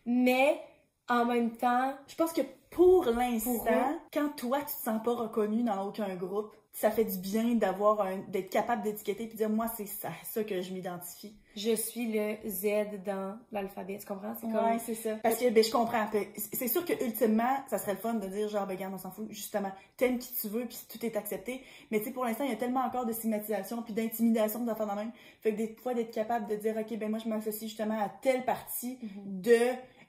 Mais, en même temps... Je pense que pour l'instant, quand toi, tu te sens pas reconnu dans aucun groupe, ça fait du bien d'être capable d'étiqueter puis dire, moi, c'est ça que je m'identifie. Je suis le Z dans l'alphabet, tu comprends? Ouais, c'est ça. Parce que, ben, je comprends. C'est sûr que ultimement, ça serait le fun de dire, genre, ben, regarde, on s'en fout, justement, t'aimes qui tu veux puis tout est accepté. Mais tu sais, pour l'instant, il y a tellement encore de stigmatisation puis d'intimidation d'enfants de même. Fait que des fois, d'être capable de dire, OK, ben, moi, je m'associe justement à telle partie de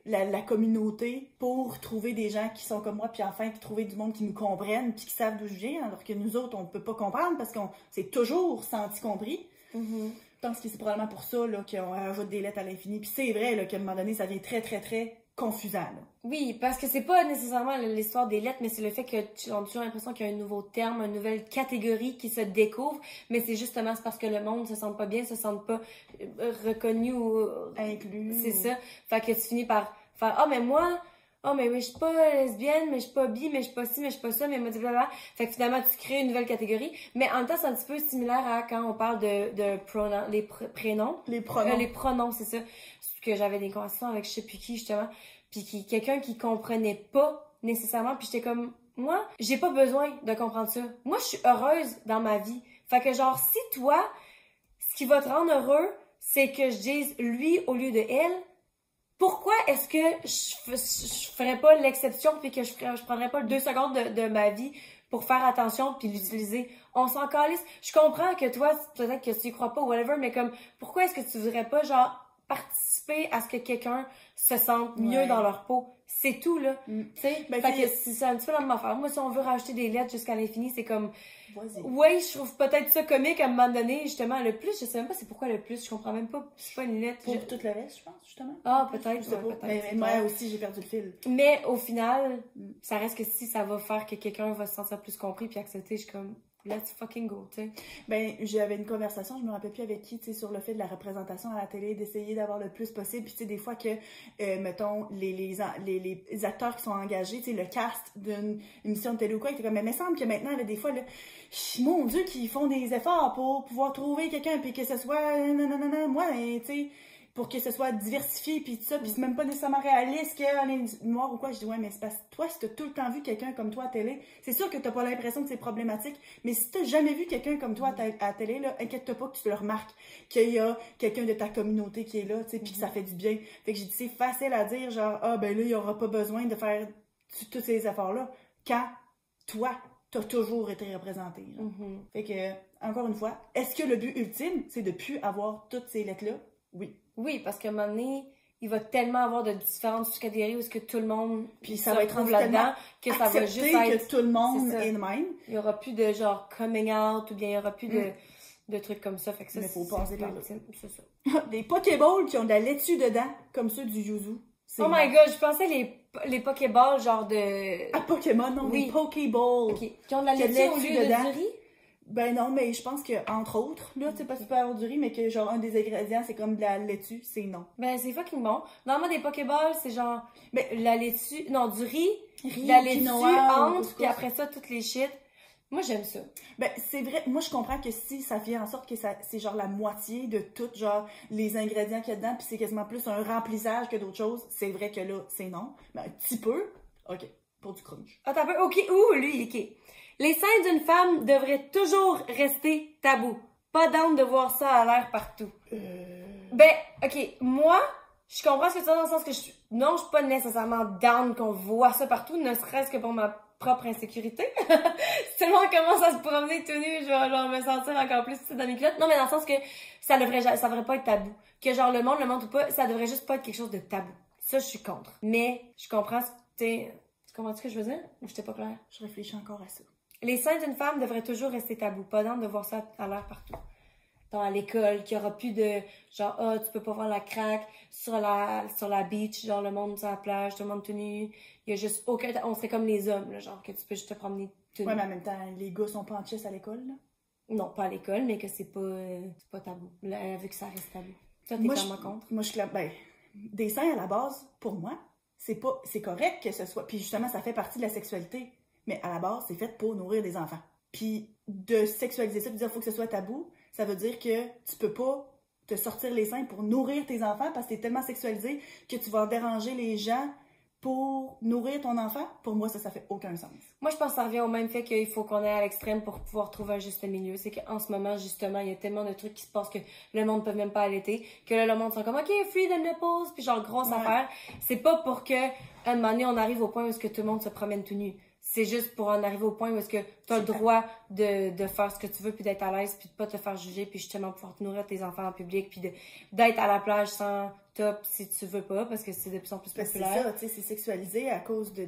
la communauté pour trouver des gens qui sont comme moi, puis enfin, puis trouver du monde qui nous comprenne, puis qui savent d'où je viens, alors que nous autres, on peut pas comprendre parce qu'on s'est toujours senti compris. Je pense que c'est probablement pour ça là, qu'on rajoute des lettres à l'infini. Puis c'est vrai là, qu'à un moment donné, ça devient très, très, très confusant. Là. Oui, parce que c'est pas nécessairement l'histoire des lettres, mais c'est le fait que tu as toujours l'impression qu'il y a un nouveau terme, une nouvelle catégorie qui se découvre, mais c'est justement parce que le monde se sent pas bien, se sent pas reconnu ou inclus. C'est ça. Fait que tu finis par faire « Ah, mais moi, oh, mais je suis pas lesbienne, mais je suis pas bi, mais je suis pas ci, mais je suis pas ça, mais moi, blablabla. Fait que finalement, tu crées une nouvelle catégorie. Mais en même temps, c'est un petit peu similaire à quand on parle de pronoms, les prénoms. Les pronoms. Les pronoms, c'est ça. Que j'avais des conversations avec je sais plus qui, justement. Puis quelqu'un qui comprenait pas nécessairement. Puis j'étais comme, moi, j'ai pas besoin de comprendre ça. Moi, je suis heureuse dans ma vie. Fait que genre, si toi, ce qui va te rendre heureux, c'est que je dise lui au lieu de elle, pourquoi est-ce que je ferais pas l'exception puis que je prendrais pas 2 secondes de ma vie pour faire attention puis l'utiliser? On s'en calisse. Je comprends que toi, peut-être que tu y crois pas ou whatever, mais comme, pourquoi est-ce que tu voudrais pas, genre, participer à ce que quelqu'un se sente mieux dans leur peau? C'est tout, là. Tu sais? Ben, fait que c'est un petit peu la même affaire. Moi, si on veut rajouter des lettres jusqu'à l'infini, c'est comme... Vas-y. Ouais, je trouve peut-être ça comique à un moment donné, justement. Le plus, je sais même pas c'est pourquoi le plus. Je comprends même pas. C'est pas une lettre. Pour tout le reste, je pense, justement. Ah, peut-être. Je sais pas. peut-être. Mais moi aussi, j'ai perdu le fil. Mais au final, ça reste que si ça va faire que quelqu'un va se sentir plus compris puis accepté, je suis comme, let's fucking go, tu sais. Ben, j'avais une conversation, je me rappelle plus avec qui, tu sais, sur le fait de la représentation à la télé, d'essayer d'avoir le plus possible. Puis, tu sais, des fois que, mettons, les acteurs qui sont engagés, tu sais, le cast d'une émission de télé ou quoi, il était comme, mais il me semble que maintenant, là, des fois, là, mon Dieu, qu'ils font des efforts pour pouvoir trouver quelqu'un, puis que ce soit, moi, tu sais, pour que ce soit diversifié, puis tout ça, puis c'est même pas nécessairement réaliste qu'on est noir ou quoi. Je dis, ouais, mais c'est parce que toi, si t'as tout le temps vu quelqu'un comme toi à télé, c'est sûr que t'as pas l'impression que c'est problématique, mais si t'as jamais vu quelqu'un comme toi à la télé, là, inquiète-toi pas que tu le remarques, qu'il y a quelqu'un de ta communauté qui est là, tu sais, puis que ça fait du bien. Fait que j'ai dit, c'est facile à dire, genre, ah, ben là, il y aura pas besoin de faire tous ces efforts-là, quand toi, t'as toujours été représenté. Fait que, encore une fois, est-ce que le but ultime, c'est de plus avoir toutes ces lettres-là? Oui. Oui, parce qu'à un moment donné, il va tellement avoir de différentes sous-catégories où est-ce que tout le monde puis ça va être rendu là-dedans que ça va juste être... que tout le monde est de même. Il y aura plus de genre coming out ou bien il y aura plus de trucs comme ça. Fait que ça, mais faut passer par là. C'est ça. Des Pokéballs qui ont de la laitue dedans, comme ceux du Yuzu. Oh my god, je pensais les Pokéballs genre de... Ah, Pokémon, non, oui. des Pokéballs. Okay. Qui ont de la laitue au lieu de du riz? Ben non, mais je pense que, entre autres, là, tu sais pas si tu peux avoir du riz, mais que genre un des ingrédients, c'est comme de la laitue, c'est non. Ben c'est fucking bon. Normalement, des Pokéballs, c'est genre la laitue, non, du riz de la laitue entre, puis après ça, toutes les shit. Moi, j'aime ça. Ben, c'est vrai, moi, je comprends que si ça fait en sorte que c'est genre la moitié de tout, genre, les ingrédients qu'il y a dedans, puis c'est quasiment plus un remplissage que d'autres choses, c'est vrai que là, c'est non. Mais un petit peu, ok, pour du crunch. Attends un peu, ok, lui, ok. Les seins d'une femme devraient toujours rester tabous. Pas down de voir ça à l'air partout. Ben, ok, moi, je comprends ce que tu dis dans le sens que non, je suis pas nécessairement down qu'on voit ça partout, ne serait-ce que pour ma propre insécurité. Si tout le monde commence à se promener tout nu, je vais genre me sentir encore plus dans mes culottes. Non, mais dans le sens que ça devrait pas être tabou. Que genre le monde ou pas, ça devrait juste pas être quelque chose de tabou. Ça, je suis contre. Mais, je comprends tu comprends ce que je veux dire? Ou j'étais pas claire? Je réfléchis encore à ça. Les seins d'une femme devraient toujours rester tabous. Pas d'âme de voir ça à l'air partout. Dans l'école, qu'il y aura plus de genre, tu peux pas voir la craque sur la beach, genre le monde sur la plage, tout le monde tout nu. Il y a juste aucun, on serait comme les hommes, là, genre que tu peux juste te promener tout nu. Ouais, mais en même temps, les gars sont pas en chess à l'école, là. Non, pas à l'école, mais que c'est pas tabou. Là, vu que ça reste tabou. Toi, t'es clairement contre? Moi, je suis ben, des seins à la base, pour moi, c'est correct que ce soit, puis justement, ça fait partie de la sexualité. Mais à la base, c'est fait pour nourrir des enfants. Puis de sexualiser ça, de dire qu'il faut que ce soit tabou, ça veut dire que tu peux pas te sortir les seins pour nourrir tes enfants parce que t'es tellement sexualisé que tu vas déranger les gens pour nourrir ton enfant. Pour moi, ça fait aucun sens. Moi, je pense que ça revient au même fait qu'il faut qu'on aille à l'extrême pour pouvoir trouver un juste milieu. C'est qu'en ce moment, justement, il y a tellement de trucs qui se passent que le monde peut même pas allaiter, que là, le monde sont comme, OK, free the nipples, puis genre, grosse affaire. C'est pas pour que, à un moment donné, on arrive au point où est-ce que tout le monde se promène tout nu. C'est juste pour en arriver au point où est-ce que tu as le droit de faire ce que tu veux, puis d'être à l'aise, puis de pas te faire juger, puis justement pouvoir te nourrir tes enfants en public, puis d'être à la plage sans top si tu veux pas, parce que c'est de plus en plus populaire. C'est ça, tu sais, c'est sexualisé à cause de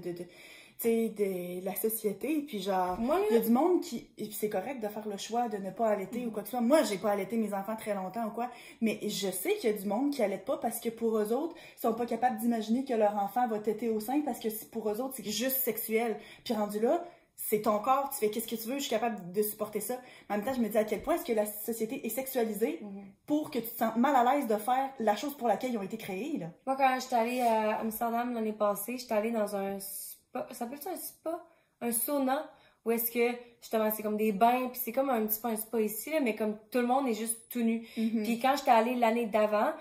la société, puis genre, il y a du monde qui, et puis c'est correct de faire le choix de ne pas allaiter ou quoi que ce soit. Moi, j'ai pas allaité mes enfants très longtemps ou quoi, mais je sais qu'il y a du monde qui allaite pas parce que pour eux autres, ils sont pas capables d'imaginer que leur enfant va téter au sein parce que pour eux autres, c'est juste sexuel. Puis rendu là, c'est ton corps, tu fais qu'est-ce que tu veux, je suis capable de supporter ça. Mais en même temps, je me dis à quel point est-ce que la société est sexualisée pour que tu te sentes mal à l'aise de faire la chose pour laquelle ils ont été créés, là. Moi, quand j'étais allée à Amsterdam l'année passée, j'étais allée dans un spa, ça s'appelle ça un spa? Un sauna, où est-ce que, justement, c'est comme des bains, puis c'est comme un petit peu un spa ici, là, mais comme tout le monde est juste tout nu. Puis quand j'étais allée l'année d'avant,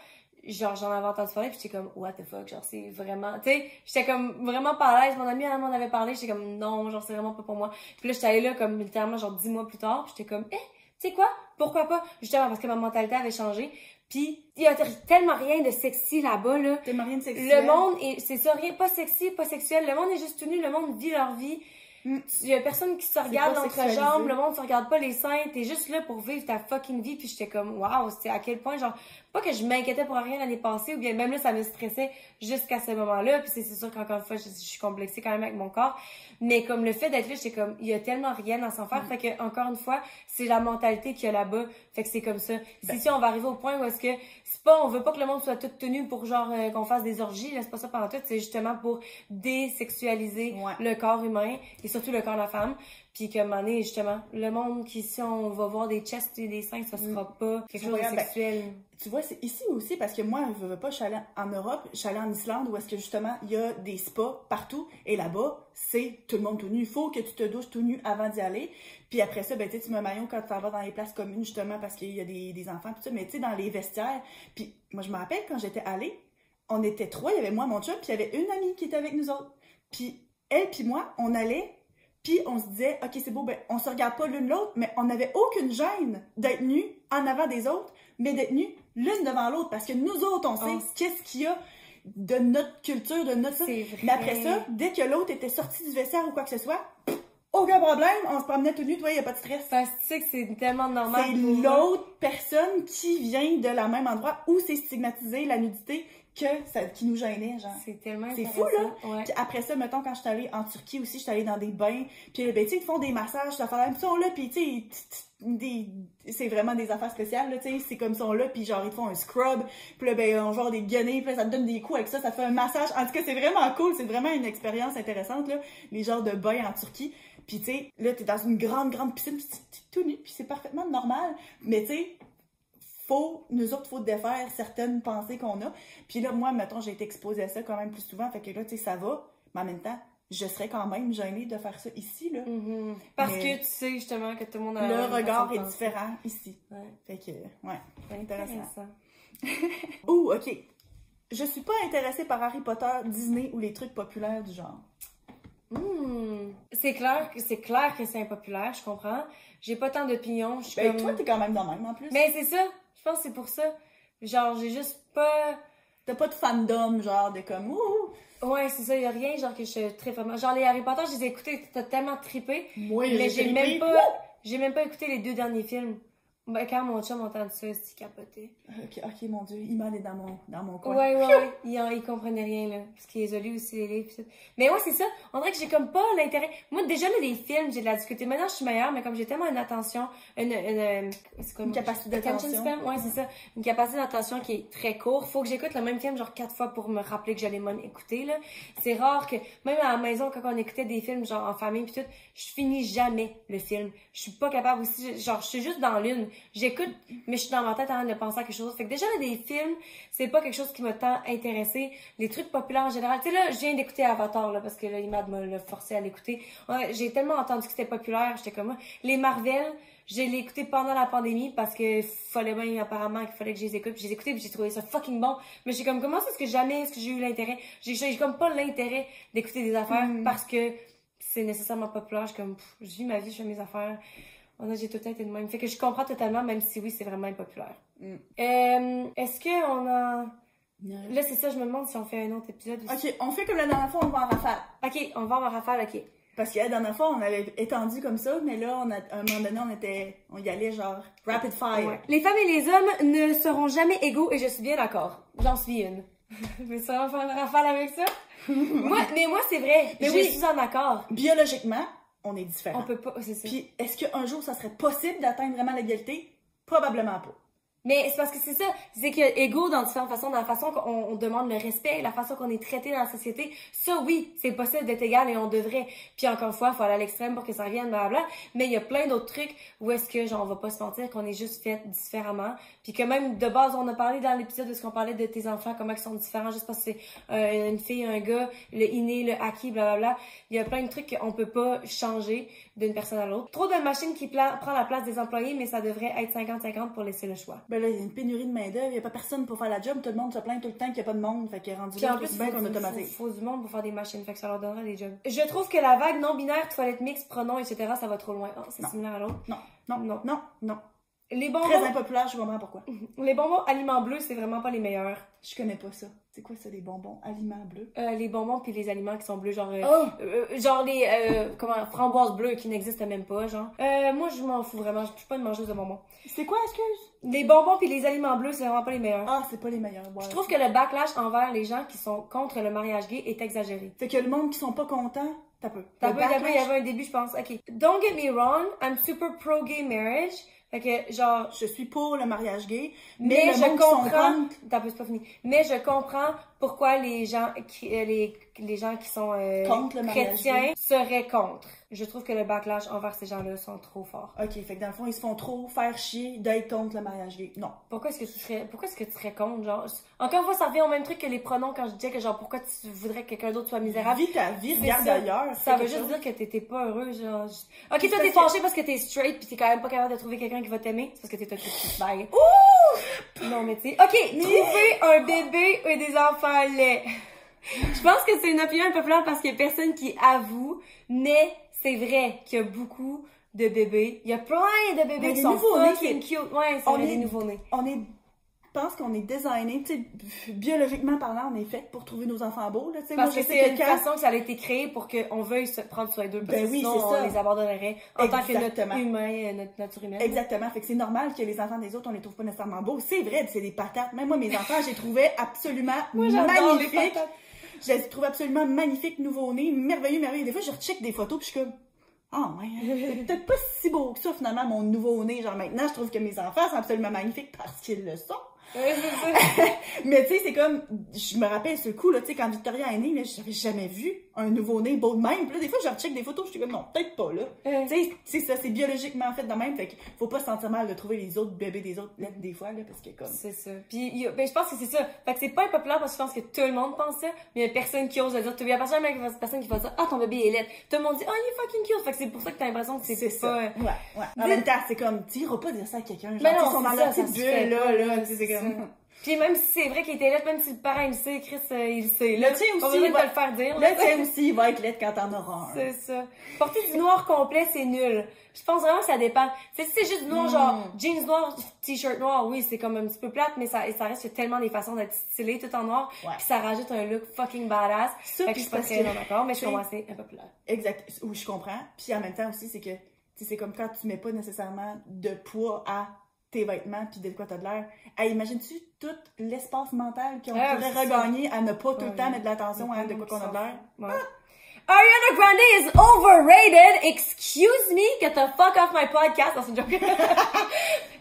genre j'en avais entendu parler, puis j'étais comme what the fuck, genre c'est vraiment, tu sais, j'étais comme vraiment pas à l'aise. Mon ami m'en avait parlé, j'étais comme non, genre c'est vraiment pas pour moi. Puis là j'étais allée là comme littéralement genre 10 mois plus tard, puis j'étais comme tu sais quoi, pourquoi pas, justement parce que ma mentalité avait changé. Puis il y a tellement rien de sexy là-bas là. Tellement rien de sexy. Le monde est, c'est ça, rien, pas sexy, pas sexuel, le monde est juste tout nu, le monde vit leur vie. Il y a personne qui se regarde l'entrejambe, le monde se regarde pas les seins, t'es juste là pour vivre ta fucking vie. Puis j'étais comme waouh, c'était à quel point genre, pas que je m'inquiétais pour rien l'année passée, ou bien même là ça me stressait jusqu'à ce moment-là. Puis c'est sûr qu'encore une fois je suis complexée quand même avec mon corps, mais comme le fait d'être là, j'étais comme il y a tellement rien à s'en faire. Fait que encore une fois c'est la mentalité qu'il y a là-bas, fait que c'est comme ça. Si on va arriver au point où est-ce que c'est pas, on veut pas que le monde soit tout tenu pour genre qu'on fasse des orgies, là, c'est pas ça pendant tout, c'est justement pour désexualiser le corps humain et surtout le corps de la femme. Puis qu'à un moment donné, justement, le monde qui, si on va voir des chests et des seins, ça sera pas quelque chose de sexuel. Tu vois, c'est ici aussi, parce que moi, je veux pas, je suis allée en Europe, je suis allée en Islande, où est-ce que justement, il y a des spas partout, et là-bas, c'est tout le monde tout nu. Il faut que tu te douches tout nu avant d'y aller. Puis après ça, ben, tu sais, tu mets un maillot quand tu vas dans les places communes, justement, parce qu'il y a des enfants, tout ça, mais tu sais, dans les vestiaires. Puis moi, je me rappelle, quand j'étais allée, on était 3, il y avait moi, mon chum, puis il y avait une amie qui était avec nous autres. Puis elle puis moi, on allait, puis on se disait, OK, c'est beau, ben, on se regarde pas l'une l'autre, mais on n'avait aucune gêne d'être nus en avant des autres, mais d'être nus l'une devant l'autre, parce que nous autres, on sait qu'est-ce qu'il y a de notre culture, de notre... Mais après ça, dès que l'autre était sorti du vestiaire ou quoi que ce soit, aucun problème, on se promenait tout nu, toi, il n'y a pas de stress. Parce que tu sais que c'est tellement normal. C'est l'autre personne qui vient de la même endroit où c'est stigmatisé, la nudité, qui nous gênait, genre. C'est tellement C'est fou, là! Ouais. Puis après ça, mettons, quand je suis allée en Turquie aussi, je suis allée dans des bains, puis ben, tu sais, ils font des massages, ça fait la même son là, puis tu sais, c'est vraiment des affaires spéciales, là, tu sais, c'est comme ça là, puis genre, ils te font un scrub, puis là, ben, on genre des guenilles, puis là, ça te donne des coups avec ça, ça fait un massage. En tout cas, c'est vraiment cool, c'est vraiment une expérience intéressante, là, les genres de bains en Turquie. Puis tu sais, là, t'es dans une grande piscine, puis t'es tout nu, puis c'est parfaitement normal, mais tu sais, nous autres, faut défaire certaines pensées qu'on a. Puis là, moi, mettons, j'ai été exposée à ça quand même plus souvent, fait que là, tu sais, ça va, mais en même temps, je serais quand même gênée de faire ça ici, là. Parce que tu sais justement que tout le monde a... Le regard est différent ici. Ouais. Fait que, c'est intéressant. Ouh, OK. Je suis pas intéressée par Harry Potter, Disney ou les trucs populaires du genre. C'est clair que c'est impopulaire, je comprends. J'ai pas tant d'opinions. Ben, toi, t'es quand même de même, en plus. Mais c'est ça. Je pense que c'est pour ça. Genre, j'ai juste pas... T'as pas de fandom, genre, de comme... Ouh! Ouais, c'est ça. Y a rien, genre, que je suis très vraiment... Genre, les Harry Potter, je les ai écoutés, t'as tellement trippé. Oui, mais j'ai même pas écouté les 2 derniers films. Ben, quand mon chum entend ça, c'est capoté. Ok, mon Dieu, Iman est dans mon coin. Ouais. Il comprenait rien, là. Parce qu'il a lu aussi les livres et tout. Mais ouais, c'est ça. On dirait que j'ai comme pas l'intérêt. Moi, déjà, là, les films, j'ai de la difficulté. Maintenant, je suis meilleure, mais comme j'ai tellement une attention, une capacité d'attention. Ouais, c'est ça. Une capacité d'attention qui est très courte. Faut que j'écoute le même film, genre 4 fois pour me rappeler que j'allais m'écouter, là. C'est rare que, même à la maison, quand on écoutait des films, genre en famille pis tout, je finis jamais le film. Je suis pas capable aussi, genre, je suis juste dans l'une. J'écoute, mais je suis dans ma tête en train de penser à quelque chose. Fait que déjà, là, des films, c'est pas quelque chose qui m'a tant intéressé. Les trucs populaires en général. Tu sais, là, je viens d'écouter Avatar, là, parce que là, Imad m'a forcé à l'écouter. Ouais, j'ai tellement entendu que c'était populaire, j'étais comme moi. Les Marvel, je l'ai écouté pendant la pandémie parce que fallait bien, apparemment, qu'il fallait que je les écoute. Puis je les ai écoutés, puis j'ai trouvé ça fucking bon. Mais j'ai comme, comment est-ce que j'ai eu l'intérêt? J'ai comme pas l'intérêt d'écouter des affaires parce que c'est nécessairement populaire. Je suis comme, je vis ma vie, je fais mes affaires. J'ai tout le temps été de même. Fait que je comprends totalement, même si oui, c'est vraiment impopulaire. Est-ce qu'on a... Là, c'est ça, je me demande si on fait un autre épisode aussi. OK, on fait comme la dernière fois, on va en rafale. OK, on va en rafale, OK. Parce que la dernière fois, on avait étendu comme ça, mais là, à un moment donné, on y allait genre rapid fire. Ouais. Les femmes et les hommes ne seront jamais égaux et je suis bien d'accord. J'en suis une. Mais ça va faire une rafale avec ça? moi, c'est vrai. Mais je suis en accord. Biologiquement, on est différents. On peut pas, c'est ça. Puis, est-ce qu'un jour, ça serait possible d'atteindre vraiment l'égalité? Probablement pas. Mais c'est parce que c'est ça, c'est que égaux dans différentes façons, dans la façon qu'on demande le respect, la façon qu'on est traité dans la société, ça oui, c'est possible d'être égal et on devrait. Puis encore une fois, il faut aller à l'extrême pour que ça revienne, blablabla. Mais il y a plein d'autres trucs où est-ce que genre on va pas se mentir qu'on est juste fait différemment. Puis que même de base, on a parlé dans l'épisode de ce qu'on parlait de tes enfants, comment ils sont différents, juste parce que c'est une fille, un gars, le inné, le acquis, blablabla. Il y a plein de trucs qu'on peut pas changer d'une personne à l'autre. Trop de machines qui prend la place des employés, mais ça devrait être 50-50 pour laisser le choix. Ben là, il y a une pénurie de main-d'œuvre, il n'y a pas personne pour faire la job, tout le monde se plaint tout le temps qu'il n'y a pas de monde, fait qu'il est rendu là, c'est bien qu'on automatise. Faut du monde pour faire des machines, fait que ça leur donnera des jobs. Je trouve que la vague non-binaire, toilette mixte, pronoms, etc., ça va trop loin. Oh, c'est similaire à l'autre. Non. Les bonbons... Très impopulaire, je comprends pourquoi. Les bonbons aliments bleus, c'est vraiment pas les meilleurs. Je connais pas ça. C'est quoi ça, les bonbons aliments bleus? Les bonbons puis les aliments qui sont bleus, genre... genre les... framboises bleues qui n'existent même pas, genre. Moi, je m'en fous vraiment. Je suis pas une mangeuse de bonbons. C'est quoi, excuse? Les bonbons puis les aliments bleus, c'est vraiment pas les meilleurs. Ah, c'est pas les meilleurs. Ouais. Je trouve que le backlash envers les gens qui sont contre le mariage gay est exagéré. Fait que le monde qui sont pas contents, t'as peu. Il y avait un début, je pense. OK. Don't get me wrong, I'm super pro-gay marriage. Fait que, genre... Je suis pour le mariage gay, mais je comprends... T'as peu, c'est pas fini. Mais je comprends pourquoi les gens qui sont contre le chrétiens seraient contre. Je trouve que le backlash envers ces gens-là sont trop forts. OK, fait que dans le fond, ils se font trop faire chier d'être contre le mariage gay. Non. Pourquoi est-ce que tu serais contre, genre? Encore une fois, ça revient au même truc que les pronoms quand je disais que genre, pourquoi tu voudrais que quelqu'un d'autre soit misérable? Vis ta vie, regarde ailleurs. Ça veut juste dire que t'étais pas heureux, genre. OK, toi, t'es fâché parce que t'es straight pis t'es quand même pas capable de trouver quelqu'un qui va t'aimer. C'est parce que t'es toxique. Bye. Ouh! Non, mais tu sais. OK, trouver un bébé et des enfants laids. Je pense que c'est une opinion un peu plate parce qu'il y a personne qui avoue, mais c'est vrai qu'il y a beaucoup de bébés. Il y a plein de bébés qui sont fucking cute. Ouais, c'est des nouveaux-nés. Je pense qu'on est designé, tu sais, biologiquement parlant, on est fait pour trouver nos enfants beaux, là, tu sais. Parce que c'est une façon que ça a été créé pour qu'on veuille se prendre soin d'eux. Parce que sinon, on les abandonnerait en tant que notre humain, notre nature humaine. Exactement. Fait que c'est normal que les enfants des autres, on les trouve pas nécessairement beaux. C'est vrai, c'est des patates. Même moi, mes enfants, je les trouvais absolument magnifiques. Je les trouve absolument magnifiques, nouveau-nés, merveilleux. Des fois, je recheck des photos puis je suis comme, ah ouais, c'est peut-être pas si beau que ça, finalement, mon nouveau-né. Genre, maintenant, je trouve que mes enfants sont absolument magnifiques parce qu'ils le sont. Mais tu sais, c'est comme, je me rappelle ce coup, là, tu sais, quand Victoria est née, là, j'avais jamais vu un nouveau-né beau de même. Puis là, des fois, je recheck des photos, je suis comme, non, peut-être pas, là. Tu sais, c'est ça, c'est biologiquement fait de même. Fait qu'il faut pas se sentir mal de trouver les autres bébés des autres lettres des fois, là, parce que comme. C'est ça. Puis, ben, je pense que c'est ça. Fait que c'est pas impopulaire parce que je pense que tout le monde pense ça, mais il y a personne qui ose le dire. Il y a personne qui va dire, ah, ton bébé est laid. Tout le monde dit, oh, il est fucking cute. Fait que c'est pour ça que t'as l'impression que c'est pas. Ouais. En même temps, c'est comme, tu iras pas dire ça à quelqu'un. Genre, ils sont dans leur petite bulle, là, c'est comme. Puis même si c'est vrai qu'il était laid, même si le parent il sait, Chris il sait. Le tien aussi, il va le faire dire. Le tien aussi, il va être laid quand t'en auras un. C'est ça. Porter du noir complet, c'est nul. Je pense vraiment que ça dépend. Tu sais, si c'est juste du noir, genre jeans noir, t-shirt noir, oui, c'est comme un petit peu plate, mais ça reste tellement des façons d'être stylé tout en noir. Ouais. Puis ça rajoute un look fucking badass. Ça, fait que je suis pas très d'accord, mais je comprends, c'est un peu plus. Exact. Oui, je comprends. Puis en même temps aussi, c'est que c'est comme quand tu mets pas nécessairement de poids à tes vêtements puis de quoi t'as de l'air. Hey, imagines-tu tout l'espace mental qu'on pourrait regagner à ne pas tout le temps mettre de l'attention à de quoi qu'on a de l'air? Ouais. Ariana Grande is overrated. Excuse me, get the fuck off my podcast. Dans ce joke.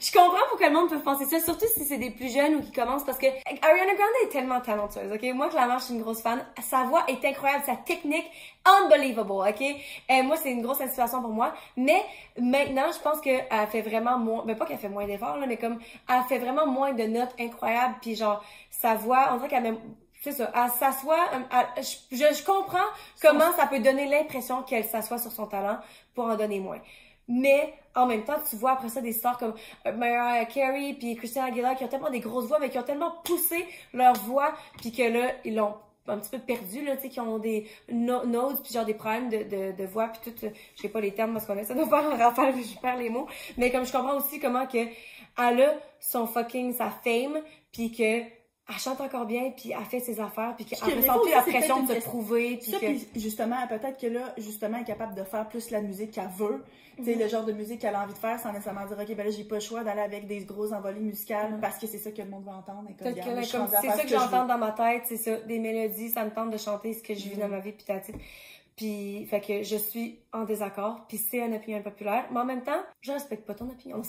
Je comprends pourquoi le monde peut penser ça, surtout si c'est des plus jeunes ou qui commencent, parce que Ariana Grande est tellement talentueuse, ok? Moi, clairement, je suis une grosse fan. Sa voix est incroyable, sa technique, unbelievable, ok? Moi, c'est une grosse inspiration pour moi. Mais maintenant, je pense qu'elle fait vraiment moins, ben pas qu'elle fait moins d'efforts, là, mais comme, elle fait vraiment moins de notes incroyables, puis genre, sa voix, on dirait qu'elle même, c'est ça, elle s'assoit, je comprends comment ça peut donner l'impression qu'elle s'assoit sur son talent pour en donner moins. Mais, en même temps, tu vois après ça des stars comme Mariah Carey puis Christina Aguilera qui ont tellement des grosses voix, mais qui ont tellement poussé leur voix, puis que là, ils l'ont un petit peu perdu, là, tu sais, qui ont des notes, puis genre des problèmes de voix, puis tout, je sais pas les termes parce qu'on essaie de faire un rafale, je perds les mots, mais comme je comprends aussi comment que elle a sa fame, puis que elle chante encore bien, puis elle fait ses affaires, puis qu'elle ressent plus la pression de se prouver. Puis puis justement, peut-être que là, justement, elle est capable de faire plus la musique qu'elle veut. Tu sais, le genre de musique qu'elle a envie de faire sans nécessairement dire, OK, ben là, j'ai pas le choix d'aller avec des grosses envolées musicales parce que c'est ça que le monde va entendre. C'est ça que j'entends dans ma tête, c'est ça. Des mélodies, ça me tente de chanter ce que je vis dans ma vie, puis t'as dit. Puis, fait que je suis en désaccord, puis c'est une opinion impopulaire, mais en même temps, je respecte pas ton opinion. OD,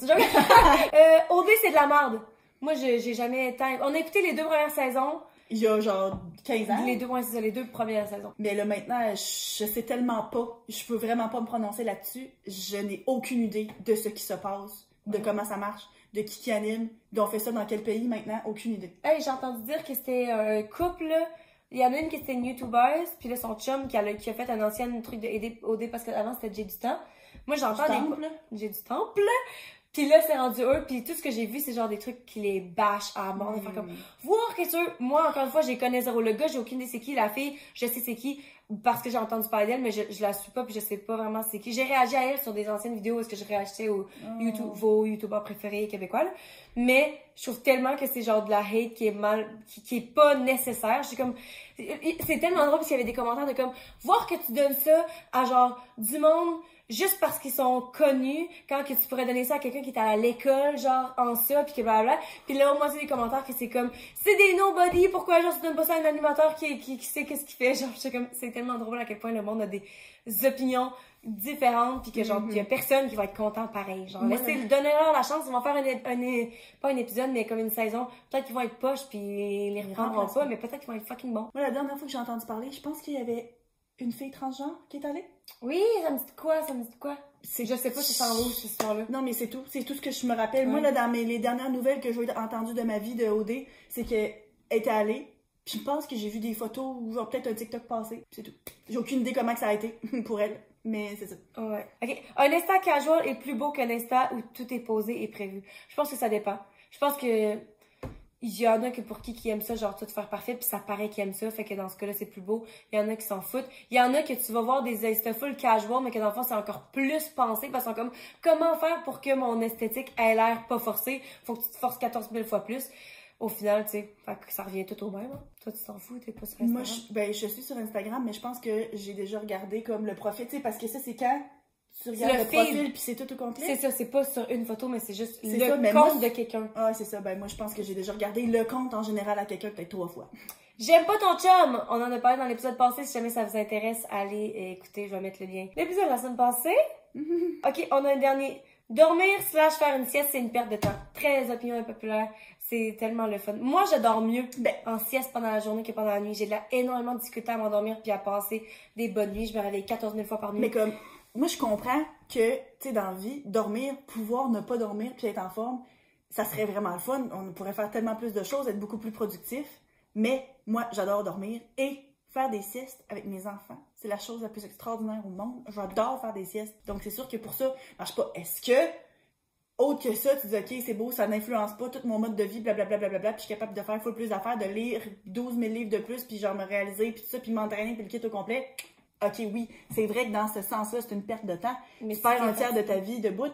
c'est de la merde. Moi, j'ai jamais tant... On a écouté les 2 premières saisons. Il y a genre 15 ans. Les 2, ouais, c'est ça, les 2 premières saisons. Mais là, maintenant, je sais tellement pas. Je peux vraiment pas me prononcer là-dessus. Je n'ai aucune idée de ce qui se passe, de comment ça marche, de qui anime, d'on fait ça dans quel pays maintenant. Aucune idée. Hey, j'ai entendu dire que c'était un couple, là. Il y en a une qui était une YouTuber, puis là, son chum qui a fait un ancien truc de OD parce qu'avant, c'était J'ai du temps. Moi, j'entends des... J'ai du temple. Puis là, c'est rendu eux, puis tout ce que j'ai vu, c'est genre des trucs qui les bâchent à mort. Enfin, comme, voir que sûr, moi, encore une fois, j'ai connais zéro le gars, j'ai aucune idée c'est qui, la fille, je sais c'est qui, parce que j'ai entendu parler d'elle, mais je la suis pas, puis je sais pas vraiment c'est qui. J'ai réagi à elle sur des anciennes vidéos, est-ce que je réagissais aux vos youtubeurs préférés québécois, là. Mais je trouve tellement que c'est genre de la hate qui est qui est pas nécessaire. J'ai comme, c'est tellement drôle parce qu'il y avait des commentaires de comme, voir que tu donnes ça à genre du monde, juste parce qu'ils sont connus, quand que tu pourrais donner ça à quelqu'un qui est à l'école, genre, en ça, pis que blablabla. Puis là, moi, c'est des commentaires que c'est comme, c'est des nobody, pourquoi, genre, tu donnes pas ça à un animateur qui sait qu'est-ce qu'il fait, genre, c'est comme, c'est tellement drôle à quel point le monde a des opinions différentes, puis que genre, il y a personne qui va être content pareil, genre, donnez-leur la chance, ils vont faire pas un épisode, mais comme une saison, peut-être qu'ils vont être poches, puis ils les reprendront pas, mais peut-être qu'ils vont être fucking bons. Moi, la dernière fois que j'ai entendu parler, je pense qu'il y avait une fille transgenre qui est allée. Oui, ça me dit quoi? Je sais pas si c'est en haut, cette histoire-là. Non, mais c'est tout ce que je me rappelle. Ouais. Moi, là, dans les dernières nouvelles que j'ai entendues de ma vie de OD, c'est qu'elle était allée. Puis je pense que j'ai vu des photos ou genre peut-être un TikTok passé. C'est tout. J'ai aucune idée comment que ça a été pour elle, mais c'est ça. Ouais. OK. Un Insta casual est plus beau qu'un Insta où tout est posé et prévu. Je pense que ça dépend. Je pense que il y en a que pour qui aiment ça, genre tout faire parfait, puis ça paraît qu'ils aiment ça, fait que dans ce cas-là, c'est plus beau. Il y en a qui s'en foutent. Il y en a que tu vas voir des Insta full casual, mais que dans le fond, c'est encore plus pensé, parce qu'ils sont comme, comment faire pour que mon esthétique ait l'air pas forcée? Faut que tu te forces 14 000 fois plus. Au final, tu sais, fait que ça revient tout au même. Hein. Toi, tu t'en fous, t'es pas sur Instagram? Moi, je suis sur Instagram, mais je pense que j'ai déjà regardé comme le profil, tu sais, parce que ça, c'est quand tu regardes le profil, puis c'est tout au complet. C'est ça, c'est pas sur une photo, mais c'est juste le compte de quelqu'un. Ah, c'est ça. Ben, moi, je pense que j'ai déjà regardé le compte en général à quelqu'un peut-être 3 fois. J'aime pas ton chum! On en a parlé dans l'épisode passé. Si jamais ça vous intéresse, allez écouter, je vais mettre le lien. L'épisode de la semaine passée. OK, on a un dernier. Dormir / faire une sieste, c'est une perte de temps. Très opinion impopulaire. C'est tellement le fun. Moi, je dors mieux en sieste pendant la journée que pendant la nuit. J'ai énormément de difficulté à m'endormir puis à passer des bonnes nuits. Je me réveille 14 000 fois par nuit. Mais comme, moi, je comprends que, tu sais, dans la vie, dormir, pouvoir ne pas dormir puis être en forme, ça serait vraiment le fun. On pourrait faire tellement plus de choses, être beaucoup plus productif. Mais moi, j'adore dormir et faire des siestes avec mes enfants. C'est la chose la plus extraordinaire au monde. J'adore faire des siestes. Donc, c'est sûr que pour ça, marche pas. Est-ce que, autre que ça, tu dis, OK, c'est beau, ça n'influence pas tout mon mode de vie, blablabla, puis je suis capable de faire full plus d'affaires, de lire 12 000 livres de plus, puis genre me réaliser, puis tout ça, puis m'entraîner, puis le kit au complet. OK, oui, c'est vrai que dans ce sens-là, c'est une perte de temps. Mais tu perds un tiers de ta vie debout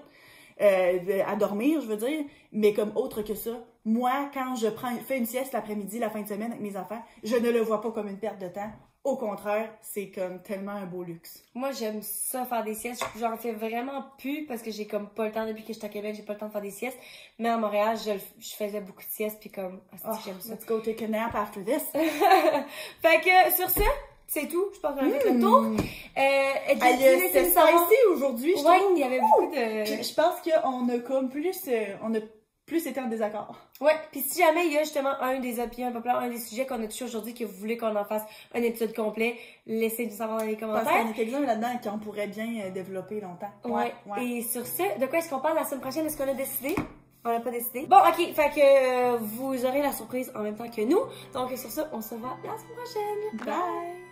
à dormir, je veux dire. Mais comme autre que ça, moi, quand je fais une sieste l'après-midi, la fin de semaine avec mes enfants, je ne le vois pas comme une perte de temps. Au contraire, c'est comme tellement un beau luxe. Moi, j'aime ça faire des siestes. J'en fais vraiment plus parce que j'ai comme pas le temps depuis que je suis à Québec, j'ai pas le temps de faire des siestes. Mais à Montréal, je faisais beaucoup de siestes puis comme, j'aime ça. Let's go take a nap after this. Fait que, sur ça, c'est tout. Je pense qu'on a fait le tour. C'était spicy aujourd'hui, je trouve. Il y avait beaucoup de... Je pense qu'on a comme plus été en désaccord. Ouais, puis si jamais il y a justement un des opinions populaires, un des sujets qu'on a touché aujourd'hui que vous voulez qu'on en fasse un épisode complet, laissez-nous savoir dans les commentaires. Parce qu'il y en a quelques-uns là-dedans qu'on pourrait bien développer longtemps. Ouais. Et sur ce, de quoi est-ce qu'on parle la semaine prochaine? Est-ce qu'on a décidé? On n'a pas décidé. Bon, OK, fait que vous aurez la surprise en même temps que nous. Donc sur ça, on se voit la semaine prochaine. Bye!